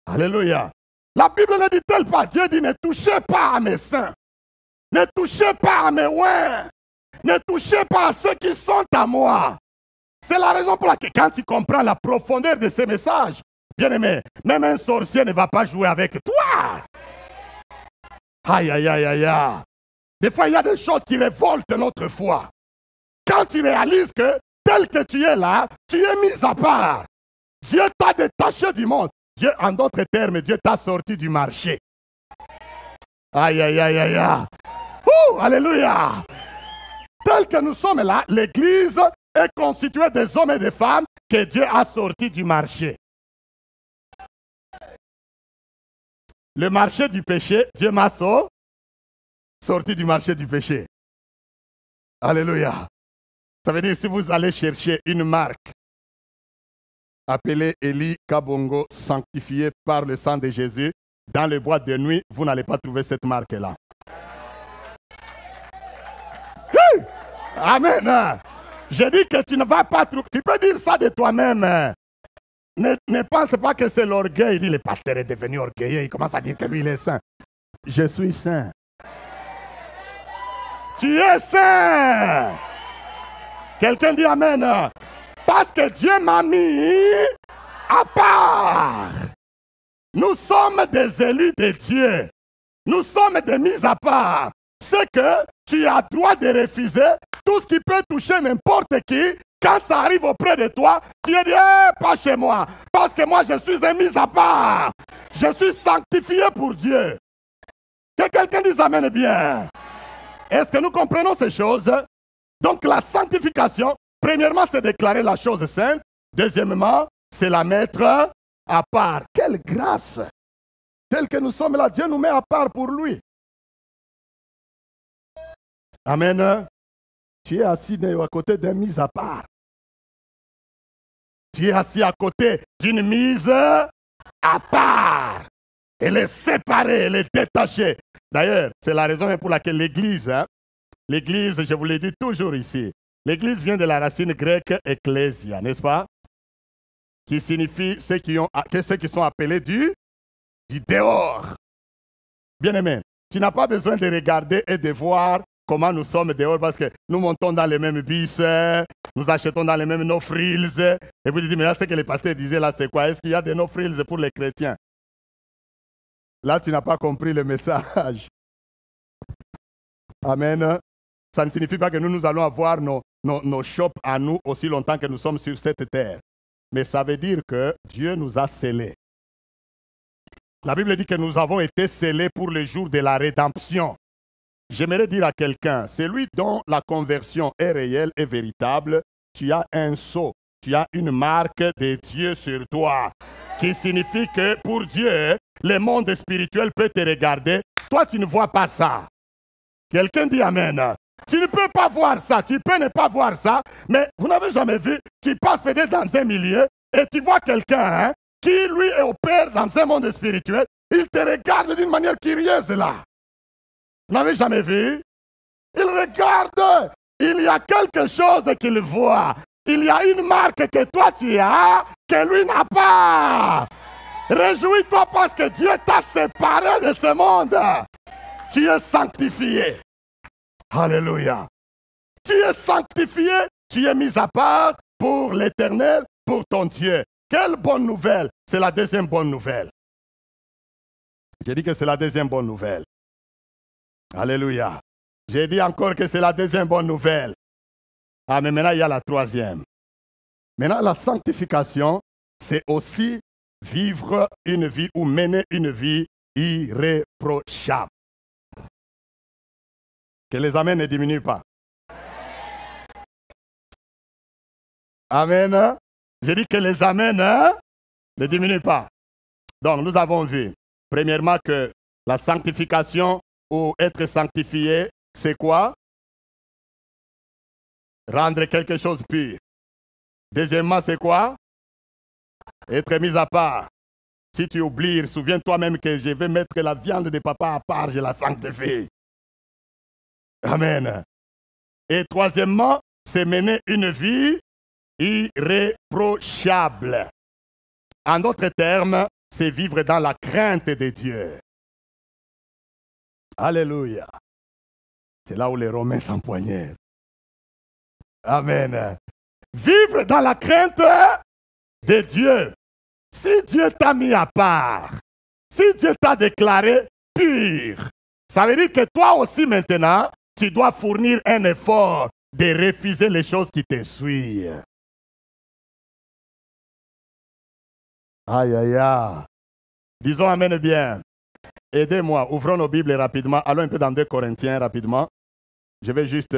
Alléluia. La Bible ne dit-elle pas, Dieu dit ne touchez pas à mes saints. Ne touchez pas à mes oins. Ne touchez pas à ceux qui sont à moi. C'est la raison pour laquelle quand tu comprends la profondeur de ces messages, bien aimé, même un sorcier ne va pas jouer avec toi. Aïe, aïe, aïe, aïe, aïe. Des fois, il y a des choses qui révoltent notre foi. Quand tu réalises que tel que tu es là, tu es mis à part. Dieu t'a détaché du monde. Dieu, en d'autres termes, Dieu t'a sorti du marché. Aïe, aïe, aïe, aïe, aïe. Alléluia. Tel que nous sommes là, l'Église est constituée des hommes et des femmes que Dieu a sortis du marché. Le marché du péché, Dieu m'a sorti du marché du péché. Alléluia. Ça veut dire si vous allez chercher une marque appelée Eli Kabongo, sanctifiée par le sang de Jésus, dans les boîtes de nuit, vous n'allez pas trouver cette marque-là. Hey! Amen. Je dis que tu ne vas pas trouver. Tu peux dire ça de toi-même. Ne pense pas que c'est l'orgueil. Il dit le pasteur est devenu orgueilleux. Il commence à dire que lui il est saint. Je suis saint. Tu es saint. Quelqu'un dit Amen. Parce que Dieu m'a mis à part. Nous sommes des élus de Dieu. Nous sommes des mis à part. C'est que tu as droit de refuser tout ce qui peut toucher n'importe qui. Quand ça arrive auprès de toi, tu dis pas chez moi. Parce que moi, je suis un mis à part. Je suis sanctifié pour Dieu. Que quelqu'un dise Amen bien. Est-ce que nous comprenons ces choses? Donc la sanctification, premièrement, c'est déclarer la chose sainte. Deuxièmement, c'est la mettre à part. Quelle grâce! Tel que nous sommes là, Dieu nous met à part pour lui. Amen. Tu es assis à côté d'un mis à part. Tu es assis à côté d'une mise à part. Elle est séparée, elle est détachée. D'ailleurs, c'est la raison pour laquelle l'Église, l'Église, je vous l'ai dit toujours ici, l'Église vient de la racine grecque ecclésia, n'est-ce pas? Qui signifie ceux qui sont appelés du dehors. Bien-aimé, tu n'as pas besoin de regarder et de voir comment nous sommes dehors parce que nous montons dans les mêmes bus, nous achetons dans les mêmes no-frills. Et vous dites, mais là, ce que les pasteurs disaient là, c'est quoi? Est-ce qu'il y a des no-frills pour les chrétiens? Là, tu n'as pas compris le message. Amen. Ça ne signifie pas que nous allons avoir nos shops à nous aussi longtemps que nous sommes sur cette terre. Mais ça veut dire que Dieu nous a scellés. La Bible dit que nous avons été scellés pour le jour de la rédemption. J'aimerais dire à quelqu'un, celui dont la conversion est réelle et véritable, tu as un sceau, tu as une marque de Dieu sur toi, qui signifie que pour Dieu, le monde spirituel peut te regarder. Toi, tu ne vois pas ça. Quelqu'un dit Amen. Tu ne peux pas voir ça, tu peux ne pas voir ça, mais vous n'avez jamais vu, tu passes peut-être dans un milieu et tu vois quelqu'un qui, lui, opère dans un monde spirituel, il te regarde d'une manière curieuse là. Vous n'avez jamais vu? Il regarde, il y a quelque chose qu'il voit. Il y a une marque que toi tu as, que lui n'a pas. Réjouis-toi parce que Dieu t'a séparé de ce monde. Tu es sanctifié. Alléluia. Tu es sanctifié Tu es mis à part pour l'Éternel, pour ton Dieu. Quelle bonne nouvelle! C'est la deuxième bonne nouvelle. J'ai dit que c'est la deuxième bonne nouvelle. Alléluia. J'ai dit encore que c'est la deuxième bonne nouvelle. Ah, mais maintenant, il y a la troisième. Maintenant, la sanctification, c'est aussi vivre une vie ou mener une vie irréprochable. Que les amens ne diminuent pas. Amen. J'ai dit que les amens ne diminuent pas. Donc, nous avons vu, premièrement, que la sanctification ou être sanctifié, c'est quoi? Rendre quelque chose pur. Deuxièmement, c'est quoi? Être mis à part. Si tu oublies, souviens-toi même que je vais mettre la viande de papa à part, je la sanctifie. Amen. Et troisièmement, c'est mener une vie irréprochable. En d'autres termes, c'est vivre dans la crainte de Dieu. Alléluia. C'est là où les Romains s'empoignèrent. Amen. Vivre dans la crainte de Dieu. Si Dieu t'a mis à part, si Dieu t'a déclaré pur, ça veut dire que toi aussi maintenant, tu dois fournir un effort de refuser les choses qui te suivent. Aïe, aïe, aïe. Disons amen bien. Aidez-moi, ouvrons nos Bibles rapidement. Allons un peu dans 2 Corinthiens rapidement. Je vais juste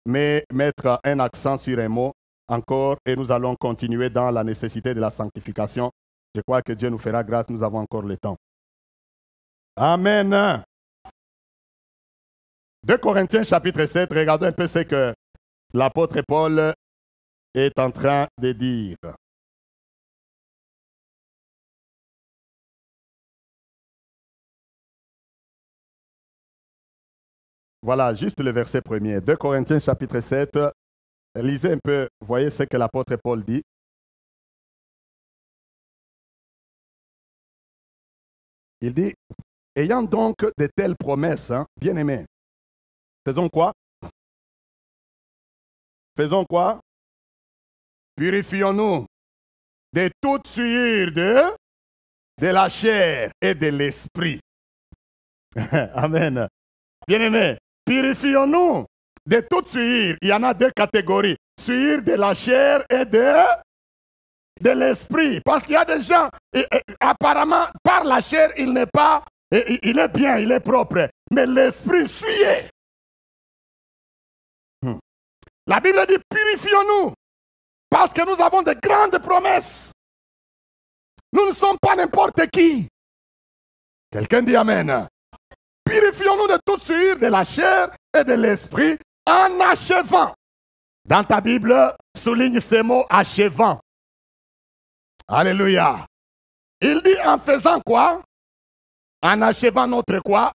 mettre un accent sur un mot encore et nous allons continuer dans la nécessité de la sanctification. Je crois que Dieu nous fera grâce, nous avons encore le temps. Amen. 2 Corinthiens chapitre 7, regardons un peu ce que l'apôtre Paul est en train de dire. Voilà, juste le verset premier. 2 Corinthiens chapitre 7. Lisez un peu, voyez ce que l'apôtre Paul dit. Il dit, ayant donc de telles promesses, bien-aimés, faisons quoi? Faisons quoi? Purifions-nous de toute souillure de la chair et de l'esprit. Amen. Bien-aimés, purifions-nous de toute souillure. Il y en a 2 catégories. Souillure de la chair et de l'esprit. Parce qu'il y a des gens, apparemment, par la chair, il n'est pas, il est bien, il est propre. Mais l'esprit souillé. La Bible dit, purifions-nous. Parce que nous avons de grandes promesses. Nous ne sommes pas n'importe qui. Quelqu'un dit amen. Purifions-nous de toute souillure de la chair et de l'esprit en achevant. Dans ta Bible, souligne ces mots, achevant. Alléluia. Il dit en faisant quoi? En achevant notre quoi?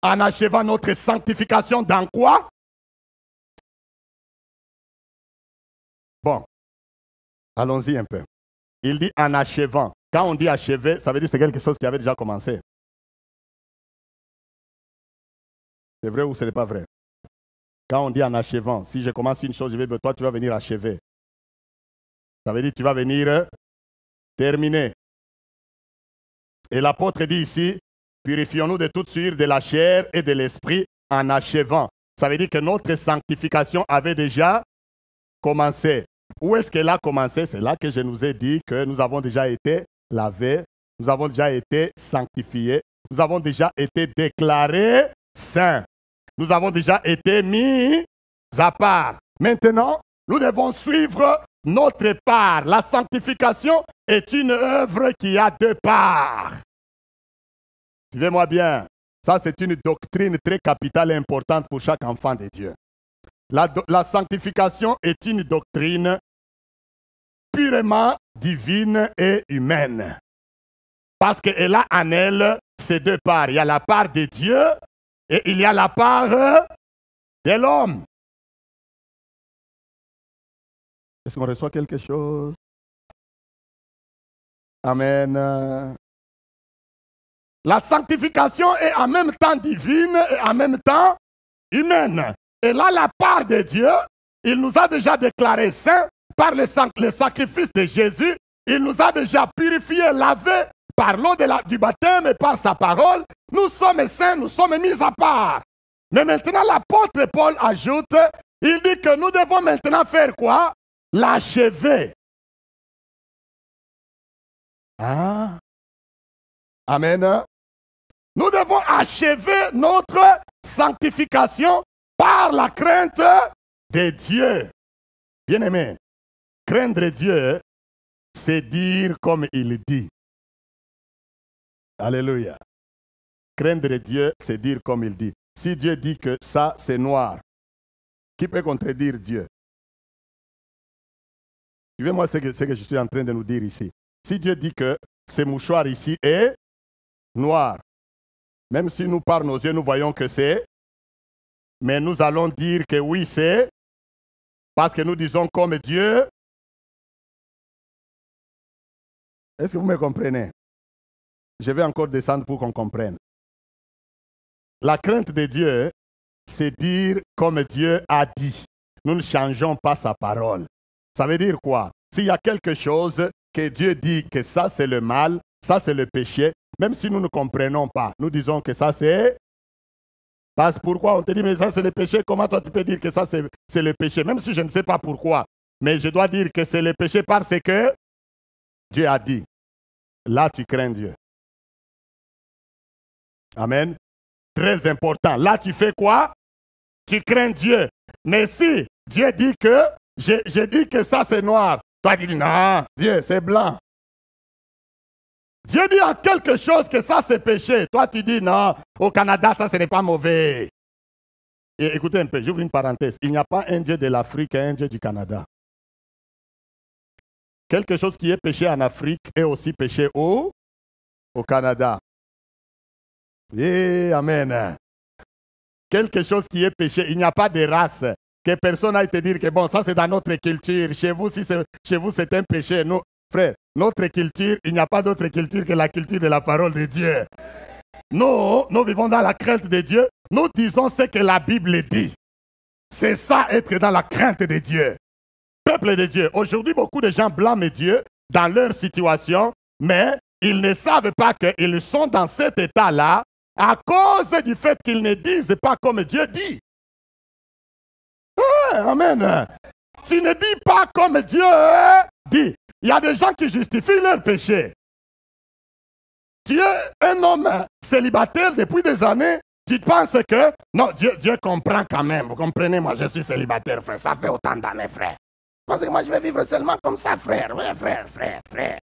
En achevant notre sanctification dans quoi? Bon, allons-y un peu. Il dit en achevant. Quand on dit achever, ça veut dire que c'est quelque chose qui avait déjà commencé. C'est vrai ou ce n'est pas vrai? Quand on dit en achevant, si je commence une chose, je vais dire, toi tu vas venir achever. Ça veut dire que tu vas venir terminer. Et l'apôtre dit ici, purifions-nous de toute souillure de la chair et de l'esprit en achevant. Ça veut dire que notre sanctification avait déjà commencé. Où est-ce qu'elle a commencé? C'est là que je nous ai dit que nous avons déjà été lavés, nous avons déjà été sanctifiés, nous avons déjà été déclarés saints. Nous avons déjà été mis à part. Maintenant, nous devons suivre notre part. La sanctification est une œuvre qui a 2 parts. Suivez-moi bien. Ça, c'est une doctrine très capitale et importante pour chaque enfant de Dieu. La sanctification est une doctrine purement divine et humaine. Parce qu'elle a en elle ces 2 parts. Il y a la part de Dieu et il y a la part de l'homme. Est-ce qu'on reçoit quelque chose? Amen. La sanctification est en même temps divine et en même temps humaine. Et là, la part de Dieu, il nous a déjà déclarés saints par le sacrifice de Jésus. Il nous a déjà purifiés, lavés par l'eau du baptême et par sa parole. Nous sommes saints, nous sommes mis à part. Mais maintenant, l'apôtre Paul ajoute, il dit que nous devons maintenant faire quoi? L'achever. Ah. Amen. Nous devons achever notre sanctification par la crainte de Dieu. Bien-aimé, craindre Dieu, c'est dire comme il dit. Alléluia. Craindre Dieu, c'est dire comme il dit. Si Dieu dit que ça, c'est noir, qui peut contredire Dieu? Suivez-moi ce que je suis en train de nous dire ici. Si Dieu dit que ce mouchoir ici est noir, même si nous, par nos yeux, nous voyons que c'est, mais nous allons dire que oui, c'est, parce que nous disons comme Dieu. Est-ce que vous me comprenez? Je vais encore descendre pour qu'on comprenne. La crainte de Dieu, c'est dire comme Dieu a dit. Nous ne changeons pas sa parole. Ça veut dire quoi? S'il y a quelque chose que Dieu dit que ça c'est le mal, ça c'est le péché, même si nous ne comprenons pas, nous disons que ça c'est... Parce pourquoi on te dit mais ça c'est le péché, comment toi tu peux dire que ça c'est le péché? Même si je ne sais pas pourquoi, mais je dois dire que c'est le péché parce que Dieu a dit. Là tu crains Dieu. Amen. Très important. Là tu fais quoi? Tu crains Dieu. Mais si Dieu dit que, j'ai dit que ça c'est noir, toi tu dis non, Dieu c'est blanc. Dieu dit à quelque chose que ça c'est péché. Toi tu dis non, au Canada ça ce n'est pas mauvais. Et écoutez un peu, j'ouvre une parenthèse. Il n'y a pas un Dieu de l'Afrique et un Dieu du Canada. Quelque chose qui est péché en Afrique est aussi péché au Canada. Et amen. Quelque chose qui est péché, il n'y a pas de race. Que personne n'aille te dire que bon, ça c'est dans notre culture. Chez vous, si chez vous c'est un péché. Non, frère, notre culture, il n'y a pas d'autre culture que la culture de la parole de Dieu. Nous vivons dans la crainte de Dieu. Nous disons ce que la Bible dit. C'est ça, être dans la crainte de Dieu. Peuple de Dieu, aujourd'hui, beaucoup de gens blâment Dieu dans leur situation, mais ils ne savent pas qu'ils sont dans cet état-là à cause du fait qu'ils ne disent pas comme Dieu dit. Amen. Tu ne dis pas comme Dieu dit. Il y a des gens qui justifient leur péché. Tu es un homme célibataire depuis des années, tu penses que, non, Dieu comprend quand même. Vous comprenez, moi je suis célibataire, frère, ça fait autant d'années, frère. Parce que moi je vais vivre seulement comme ça, frère. Oui, frère.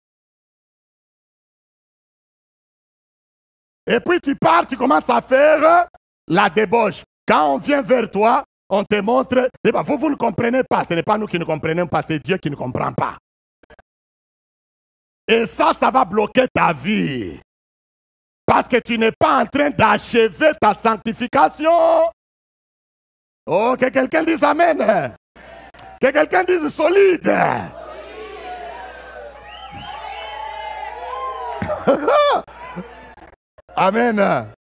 Et puis tu pars, tu commences à faire la débauche. Quand on vient vers toi, on te montre, eh ben, vous ne comprenez pas. Ce n'est pas nous qui ne comprenons pas, c'est Dieu qui ne comprend pas. Et ça va bloquer ta vie. Parce que tu n'es pas en train d'achever ta sanctification. Oh, que quelqu'un dise amen. Que quelqu'un dise solide. Amen.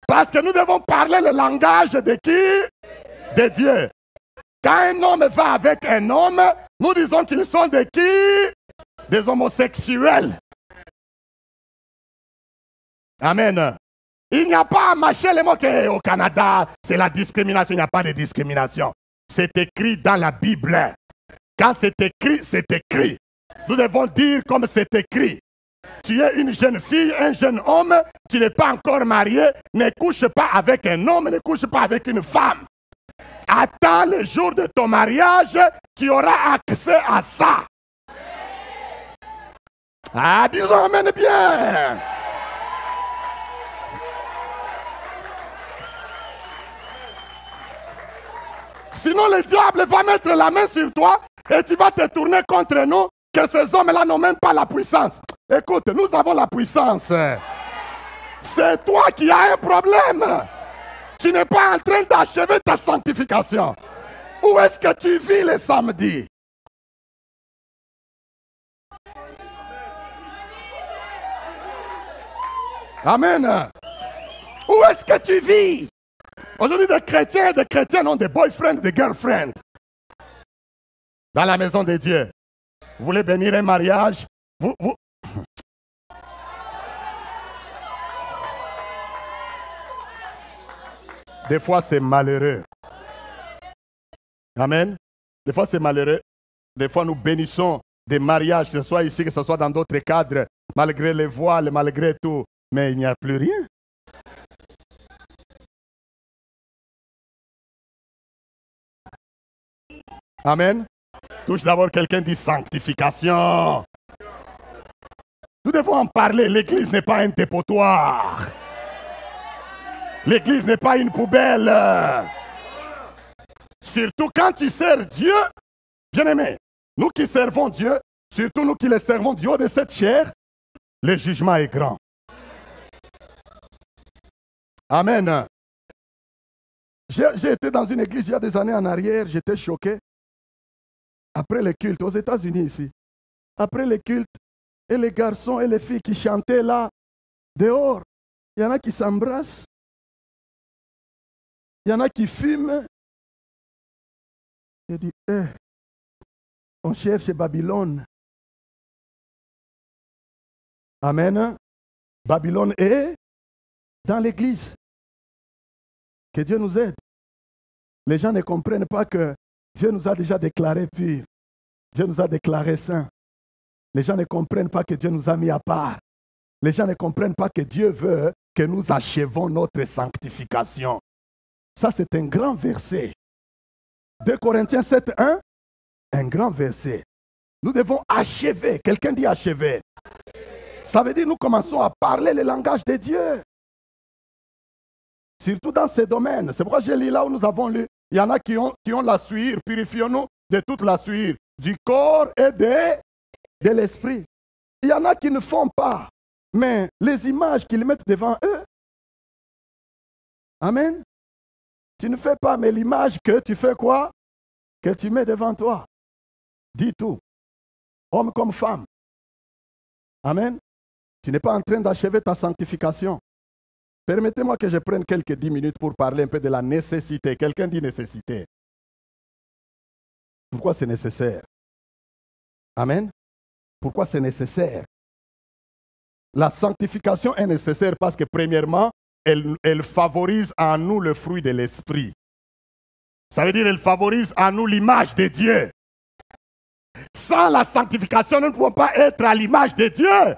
Parce que nous devons parler le langage de qui? De Dieu. Quand un homme va avec un homme, nous disons qu'ils sont de qui? Des homosexuels. Amen. Il n'y a pas à mâcher les mots qu'au Canada, c'est la discrimination. Il n'y a pas de discrimination. C'est écrit dans la Bible. Quand c'est écrit, c'est écrit. Nous devons dire comme c'est écrit. Tu es une jeune fille, un jeune homme, tu n'es pas encore marié, ne couche pas avec un homme, ne couche pas avec une femme. Attends le jour de ton mariage, tu auras accès à ça. Ah, disons amen bien. Sinon, le diable va mettre la main sur toi et tu vas te tourner contre nous, que ces hommes-là n'ont même pas la puissance. Écoute, nous avons la puissance. C'est toi qui as un problème. Tu n'es pas en train d'achever ta sanctification. Où est-ce que tu vis le samedi? Amen. Où est-ce que tu vis? Aujourd'hui, des chrétiens et des chrétiennes ont des boyfriends, des girlfriends. Dans la maison de Dieu. Vous voulez bénir un mariage? Des fois, c'est malheureux. Amen. Des fois, c'est malheureux. Des fois, nous bénissons des mariages, que ce soit ici, que ce soit dans d'autres cadres, malgré les voiles, malgré tout. Mais il n'y a plus rien. Amen. Touche d'abord quelqu'un dit sanctification. Nous devons en parler. L'église n'est pas un dépotoir. L'église n'est pas une poubelle. Surtout quand tu sers Dieu, bien-aimé, nous qui servons Dieu, surtout nous qui le servons du haut de cette chair, le jugement est grand. Amen. J'ai été dans une église il y a des années en arrière, j'étais choqué. Après les cultes, aux États-Unis ici, après les cultes, et les garçons et les filles qui chantaient là, dehors, il y en a qui s'embrassent. Il y en a qui fument. Je dis, on cherche Babylone. Amen. Babylone est dans l'église. Que Dieu nous aide. Les gens ne comprennent pas que Dieu nous a déjà déclarés purs. Dieu nous a déclarés saints. Les gens ne comprennent pas que Dieu nous a mis à part. Les gens ne comprennent pas que Dieu veut que nous achevons notre sanctification. Ça, c'est un grand verset. 2 Corinthiens 7, 1, un grand verset. Nous devons achever. Quelqu'un dit achever. Ça veut dire nous commençons à parler le langage de Dieu. Surtout dans ces domaines. C'est pourquoi j'ai lu là où nous avons lu. Il y en a qui ont la suie. Purifions-nous de toute la suie. Du corps et de l'esprit. Il y en a qui ne font pas. Mais les images qu'ils mettent devant eux. Amen. Tu ne fais pas, mais l'image que tu fais quoi? Que tu mets devant toi. Dis tout. Homme comme femme. Amen. Tu n'es pas en train d'achever ta sanctification. Permettez-moi que je prenne quelques 10 minutes pour parler un peu de la nécessité. Quelqu'un dit nécessité. Pourquoi c'est nécessaire? Amen. Pourquoi c'est nécessaire? La sanctification est nécessaire parce que premièrement, elle favorise en nous le fruit de l'esprit. Ça veut dire qu'elle favorise en nous l'image de Dieu. Sans la sanctification, nous ne pouvons pas être à l'image de Dieu.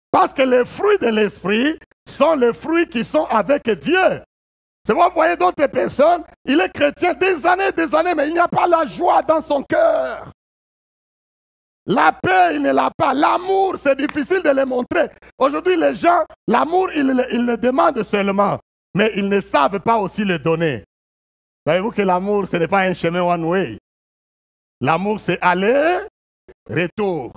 Parce que les fruits de l'esprit sont les fruits qui sont avec Dieu. C'est pourquoi vous voyez d'autres personnes, il est chrétien des années, mais il n'y a pas la joie dans son cœur. La paix, il ne l'a pas. L'amour, c'est difficile de le montrer. Aujourd'hui, les gens, l'amour, ils le demandent seulement. Mais ils ne savent pas aussi le donner. Savez-vous que l'amour, ce n'est pas un chemin one way. L'amour, c'est aller, retour.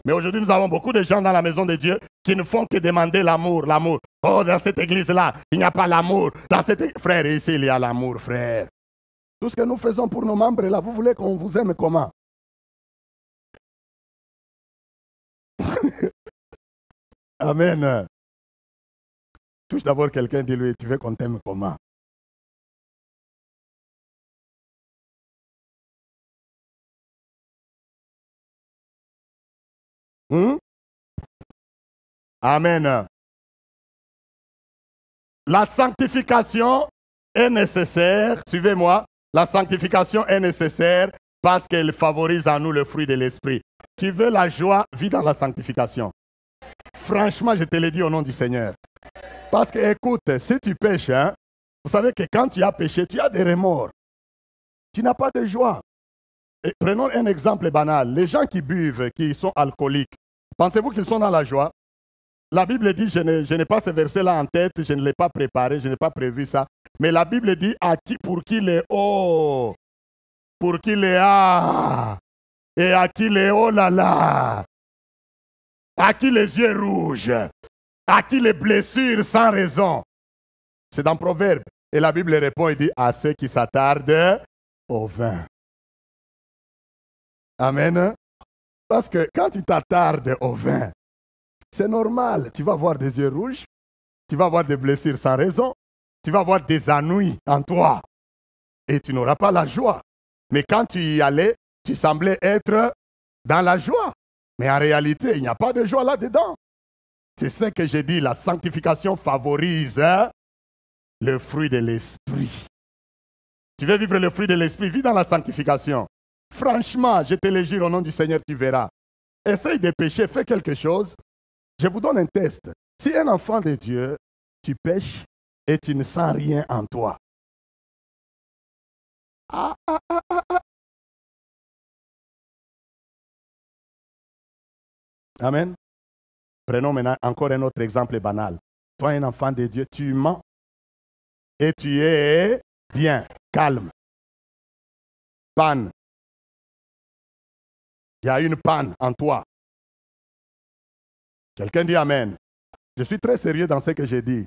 Mais aujourd'hui, nous avons beaucoup de gens dans la maison de Dieu qui ne font que demander l'amour, l'amour. Oh, dans cette église-là, il n'y a pas l'amour. Dans cette... Frère, ici, il y a l'amour, frère. Tout ce que nous faisons pour nos membres, là, vous voulez qu'on vous aime comment? Amen. Touche d'abord quelqu'un, dis-lui, tu veux qu'on t'aime comment? Amen. La sanctification est nécessaire, suivez-moi, la sanctification est nécessaire parce qu'elle favorise en nous le fruit de l'esprit. Tu veux la joie, vis dans la sanctification. Franchement, je te le dis au nom du Seigneur. Parce que, écoute, si tu pêches, hein, vous savez que quand tu as péché, tu as des remords. Tu n'as pas de joie. Et prenons un exemple banal. Les gens qui buvent, qui sont alcooliques, pensez-vous qu'ils sont dans la joie? La Bible dit, je n'ai pas ce verset-là en tête, je ne l'ai pas préparé, je n'ai pas prévu ça. Mais la Bible dit, pour qui les oh, pour qui les ah, et à qui les oh là là, à qui les yeux rouges, à qui les blessures sans raison. C'est dans Proverbe. Et la Bible répond et dit, à ceux qui s'attardent au vin. Amen. Parce que quand tu t'attardes au vin, c'est normal. Tu vas avoir des yeux rouges, tu vas avoir des blessures sans raison, tu vas avoir des ennuis en toi et tu n'auras pas la joie. Mais quand tu y allais, tu semblais être dans la joie. Mais en réalité, il n'y a pas de joie là-dedans. C'est ce que j'ai dit, la sanctification favorise le fruit de l'esprit. Tu veux vivre le fruit de l'esprit, vis dans la sanctification. Franchement, je te le jure au nom du Seigneur, tu verras. Essaye de pécher, fais quelque chose. Je vous donne un test. Si un enfant de Dieu, tu pêches et tu ne sens rien en toi. Amen. Prenons maintenant encore un autre exemple banal. Toi, un enfant de Dieu, tu mens et tu es bien, calme. Panne. Il y a une panne en toi. Quelqu'un dit Amen. Je suis très sérieux dans ce que j'ai dit.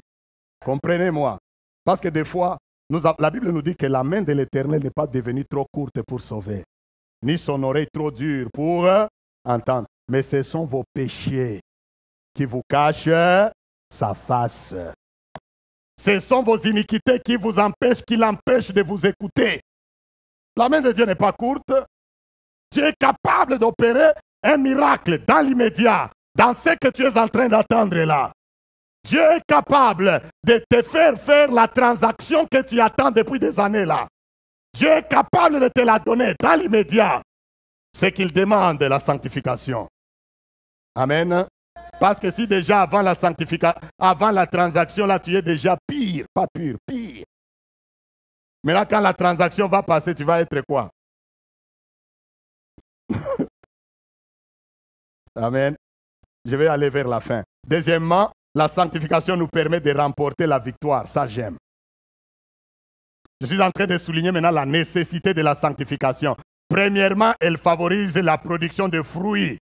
Comprenez-moi. Parce que des fois, la Bible nous dit que la main de l'Éternel n'est pas devenue trop courte pour sauver, ni son oreille trop dure pour entendre. Mais ce sont vos péchés qui vous cachent sa face. Ce sont vos iniquités qui l'empêchent de vous écouter. La main de Dieu n'est pas courte. Dieu est capable d'opérer un miracle dans l'immédiat, dans ce que tu es en train d'attendre là. Dieu est capable de te faire la transaction que tu attends depuis des années là. Dieu est capable de te la donner dans l'immédiat. C'est qu'il demande la sanctification. Amen. Parce que si déjà avant la sanctification, avant la transaction là, tu es déjà pire, pas pur, pire. Mais là, quand la transaction va passer, tu vas être quoi? Amen. Je vais aller vers la fin. Deuxièmement, la sanctification nous permet de remporter la victoire. Ça, j'aime. Je suis en train de souligner maintenant la nécessité de la sanctification. Premièrement, elle favorise la production de fruits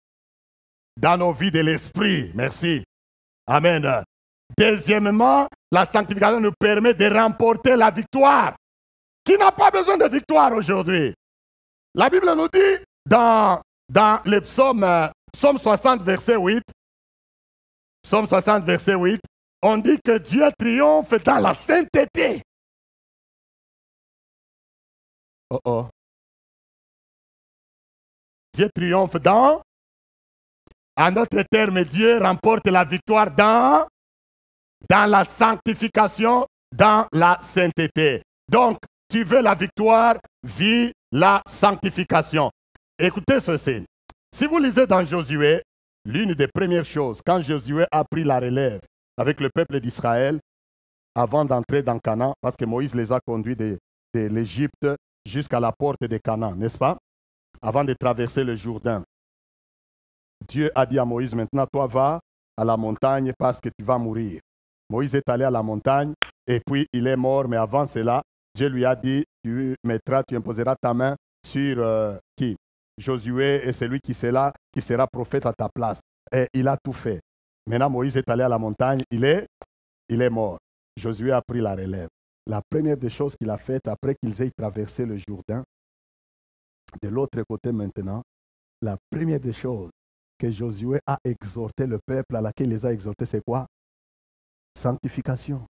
dans nos vies de l'esprit. Merci. Amen. Deuxièmement, la sanctification nous permet de remporter la victoire. Qui n'a pas besoin de victoire aujourd'hui? La Bible nous dit dans le psaume 60, verset 8, psaume 60, verset 8, on dit que Dieu triomphe dans la sainteté. Oh oh. Dieu triomphe dans, en d'autres termes, Dieu remporte la victoire dans la sanctification, dans la sainteté. Donc, tu veux la victoire, vis la sanctification. Écoutez ceci. Si vous lisez dans Josué, l'une des premières choses, quand Josué a pris la relève avec le peuple d'Israël, avant d'entrer dans Canaan, parce que Moïse les a conduits de l'Égypte jusqu'à la porte de Canaan, n'est-ce pas? Avant de traverser le Jourdain. Dieu a dit à Moïse, maintenant, toi va à la montagne parce que tu vas mourir. Moïse est allé à la montagne et puis il est mort, mais avant cela, Dieu lui a dit, tu imposeras ta main sur qui? Josué est celui qui sera prophète à ta place. Et il a tout fait. Maintenant, Moïse est allé à la montagne, il est mort. Josué a pris la relève. La première des choses qu'il a faites après qu'ils aient traversé le Jourdain, de l'autre côté maintenant, la première des choses que Josué a exhorté le peuple, à laquelle il les a exhortés, c'est quoi? Sanctification.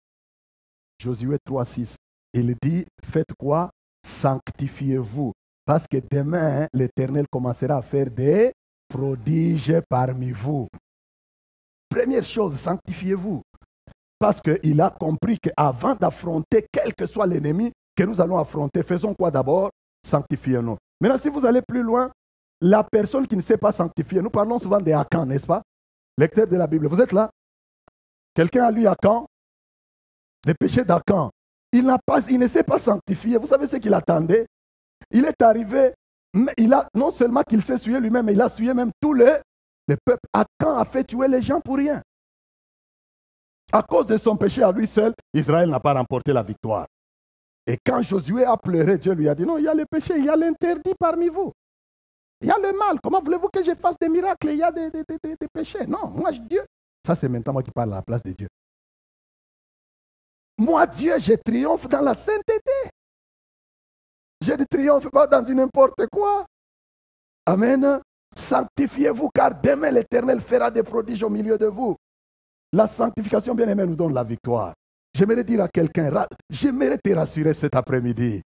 Josué 3,6. Il dit, faites quoi? Sanctifiez-vous. Parce que demain, l'Éternel commencera à faire des prodiges parmi vous. Première chose, sanctifiez-vous. Parce qu'il a compris qu'avant d'affronter quel que soit l'ennemi que nous allons affronter, faisons quoi d'abord? Sanctifiez-nous. Maintenant, si vous allez plus loin, la personne qui ne sait pas sanctifier, nous parlons souvent des Achan, n'est-ce pas? Lecteur de la Bible, vous êtes là? Quelqu'un a lu Achan? Les péchés d'Achan. Il ne s'est pas sanctifié. Vous savez ce qu'il attendait? Il est arrivé, non seulement qu'il s'est souillé lui-même, mais il a souillé même tout le peuple. Achan a fait tuer les gens pour rien. À cause de son péché à lui seul, Israël n'a pas remporté la victoire. Et quand Josué a pleuré, Dieu lui a dit, non, il y a le péché, il y a l'interdit parmi vous. Il y a le mal. Comment voulez-vous que je fasse des miracles? Il y a des péchés. Non, moi, Dieu. Ça, c'est maintenant moi qui parle à la place de Dieu. Moi, Dieu, je triomphe dans la sainteté. Je ne triomphe pas dans du n'importe quoi. Amen. Sanctifiez-vous, car demain l'Éternel fera des prodiges au milieu de vous. La sanctification, bien aimé, nous donne la victoire. J'aimerais dire à quelqu'un, j'aimerais te rassurer cet après-midi.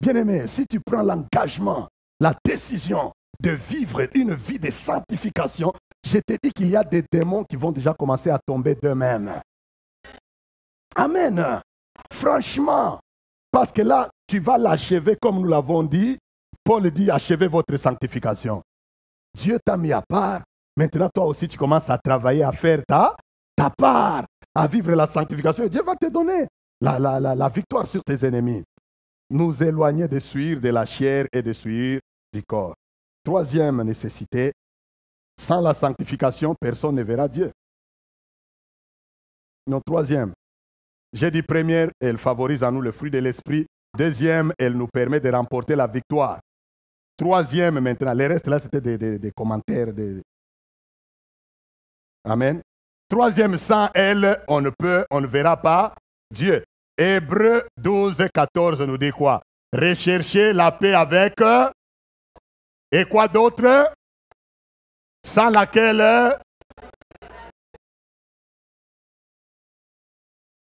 Bien-aimé, si tu prends l'engagement, la décision de vivre une vie de sanctification, je te dis qu'il y a des démons qui vont déjà commencer à tomber d'eux-mêmes. Amen. Franchement, parce que là, tu vas l'achever comme nous l'avons dit. Paul dit, achevez votre sanctification. Dieu t'a mis à part. Maintenant, toi aussi, tu commences à travailler, à faire ta part, à vivre la sanctification. Et Dieu va te donner la victoire sur tes ennemis. Nous éloigner des souillures de la chair et des souillures du corps. Troisième nécessité, sans la sanctification, personne ne verra Dieu. Non, troisième. J'ai dit première, elle favorise en nous le fruit de l'esprit. Deuxième, elle nous permet de remporter la victoire. Troisième, maintenant, les restes là, c'était des commentaires. Amen. Troisième, sans elle, on ne verra pas Dieu. Hébreux 12, 14 nous dit quoi? Recherchez la paix avec et quoi d'autre? Sans laquelle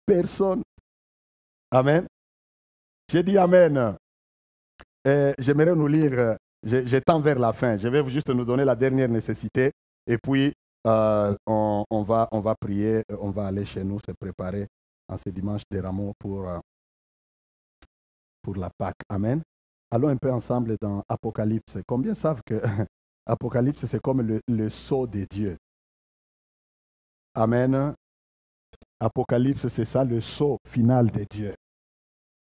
personne. Amen. J'ai dit Amen. J'aimerais nous lire, je tends vers la fin. Je vais juste nous donner la dernière nécessité et puis on va prier, on va aller chez nous se préparer en ce dimanche des rameaux pour la Pâque. Amen. Allons un peu ensemble dans Apocalypse. Combien savent que Apocalypse, c'est comme le sceau de Dieu? Amen. Apocalypse, c'est ça, le sceau final de Dieu.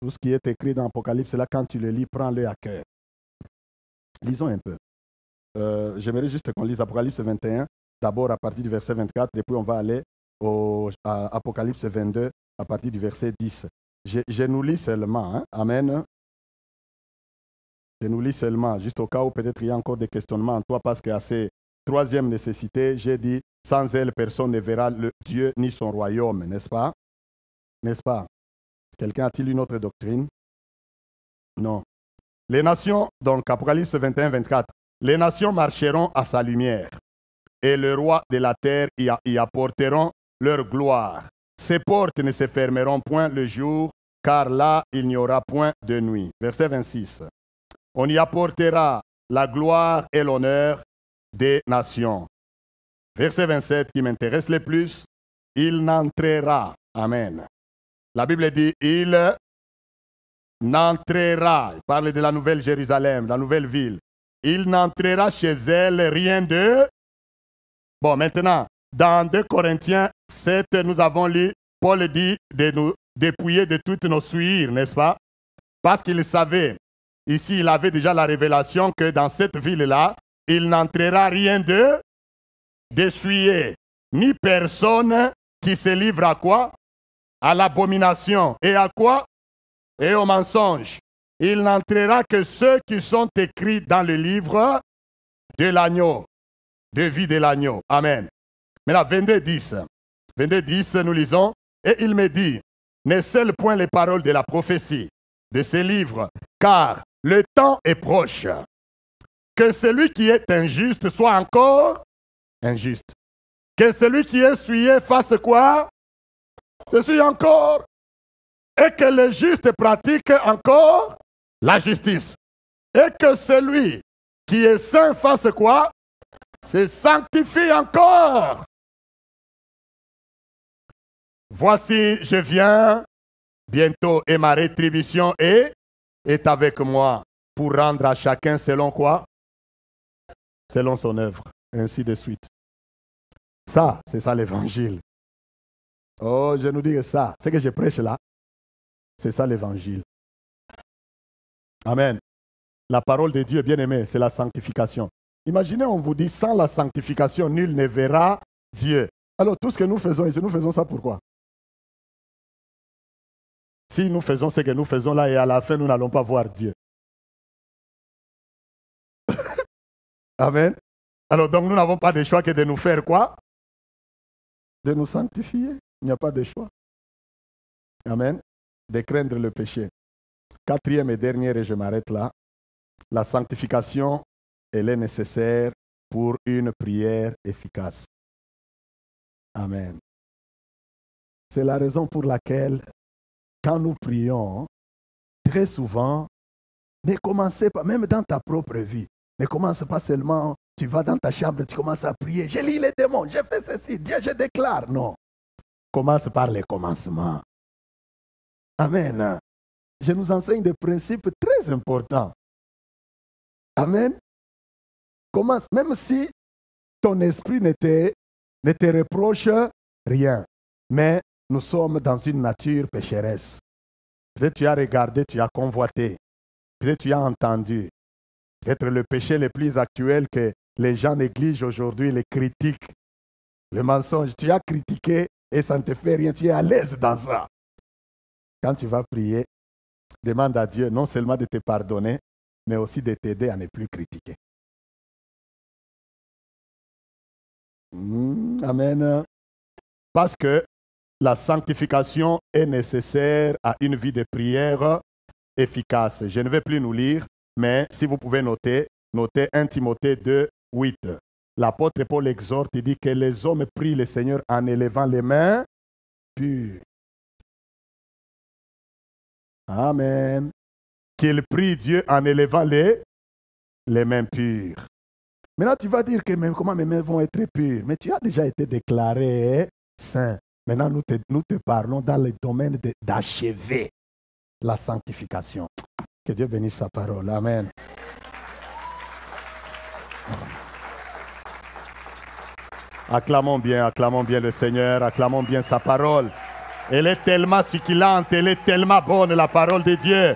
Tout ce qui est écrit dans Apocalypse, là, quand tu le lis, prends-le à cœur. Lisons un peu. J'aimerais juste qu'on lise Apocalypse 21, d'abord à partir du verset 24, et puis on va aller à Apocalypse 22, à partir du verset 10. Je nous lis seulement. Hein? Amen. Je nous lis seulement, juste au cas où peut-être il y a encore des questionnements en toi, parce qu'à ces troisième nécessité, j'ai dit, sans elle, personne ne verra le Dieu ni son royaume, n'est-ce pas? N'est-ce pas? Quelqu'un a-t-il une autre doctrine? Non. Les nations, donc Apocalypse 21, 24, les nations marcheront à sa lumière, et le roi de la terre y apporteront leur gloire. Ses portes ne se fermeront point le jour, car là, il n'y aura point de nuit. Verset 26. On y apportera la gloire et l'honneur des nations. Verset 27 qui m'intéresse le plus. Il n'entrera. Amen. La Bible dit, il n'entrera. Il parle de la nouvelle Jérusalem, la nouvelle ville. Il n'entrera chez elle rien de... Bon, maintenant, dans 2 Corinthiens 7, nous avons lu, Paul dit de nous dépouiller de toutes nos souillures, n'est-ce pas? Parce qu'il savait, ici, il avait déjà la révélation que dans cette ville-là, il n'entrera rien de souillé, ni personne qui se livre à quoi? À l'abomination. Et à quoi? Et au mensonge. Il n'entrera que ceux qui sont écrits dans le livre de l'agneau, de vie de l'agneau. Amen. Mais là, 22, 10. 22, 10, nous lisons. Et il me dit, ne scelle point les paroles de la prophétie de ces livres, car le temps est proche. Que celui qui est injuste soit encore injuste. Que celui qui est souillé fasse quoi? Se souille encore. Et que le juste pratique encore la justice. Et que celui qui est saint fasse quoi? Se sanctifie encore. Voici, je viens bientôt et ma rétribution est avec moi pour rendre à chacun selon quoi? Selon son œuvre, ainsi de suite. Ça, c'est ça l'évangile. Oh, je nous dis ça, ce que je prêche là, c'est ça l'évangile. Amen. La parole de Dieu, bien aimé, c'est la sanctification. Imaginez, on vous dit, sans la sanctification, nul ne verra Dieu. Alors, tout ce que nous faisons ici, nous faisons ça pourquoi? Si nous faisons ce que nous faisons là et à la fin, nous n'allons pas voir Dieu. Amen. Alors, donc, nous n'avons pas de choix que de nous faire quoi? De nous sanctifier. Il n'y a pas de choix. Amen. De craindre le péché. Quatrième et dernière, et je m'arrête là. La sanctification, elle est nécessaire pour une prière efficace. Amen. C'est la raison pour laquelle, quand nous prions, très souvent, ne commencez pas, même dans ta propre vie, ne commence pas seulement, tu vas dans ta chambre, tu commences à prier. J'ai lu les démons, j'ai fait ceci, Dieu, je déclare. Non. Commence par les commencements. Amen. Je nous enseigne des principes très importants. Amen. Commence, même si ton esprit ne te reproche rien. Mais nous sommes dans une nature pécheresse. Peut-être tu as regardé, tu as convoité. Peut-être tu as entendu. Peut-être le péché le plus actuel que les gens négligent aujourd'hui, les critiques. Le mensonge, tu as critiqué et ça ne te fait rien. Tu es à l'aise dans ça. Quand tu vas prier, demande à Dieu non seulement de te pardonner, mais aussi de t'aider à ne plus critiquer. Amen. Parce que la sanctification est nécessaire à une vie de prière efficace. Je ne vais plus nous lire, mais si vous pouvez noter 1 Timothée 2, 8. L'apôtre Paul exhorte, il dit que les hommes prient le Seigneur en élevant les mains pures. Amen. Qu'ils prient Dieu en élevant les mains pures. Maintenant, tu vas dire que même comment mes mains vont être pures. Mais tu as déjà été déclaré saint. Maintenant, nous te parlons dans le domaine d'achever la sanctification. Que Dieu bénisse sa parole. Amen. Acclamons bien le Seigneur, acclamons bien sa parole. Elle est tellement succulente, elle est tellement bonne, la parole de Dieu.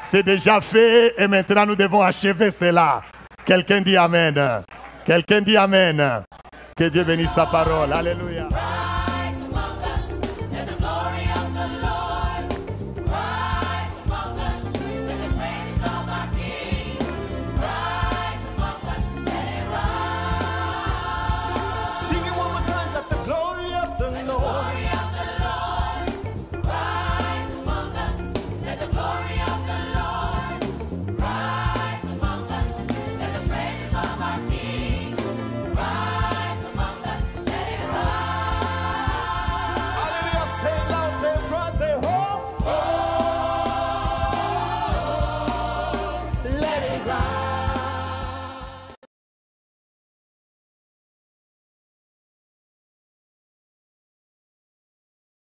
C'est déjà fait et maintenant nous devons achever cela. Quelqu'un dit Amen. Quelqu'un dit Amen. Que Dieu bénisse sa parole. Alléluia.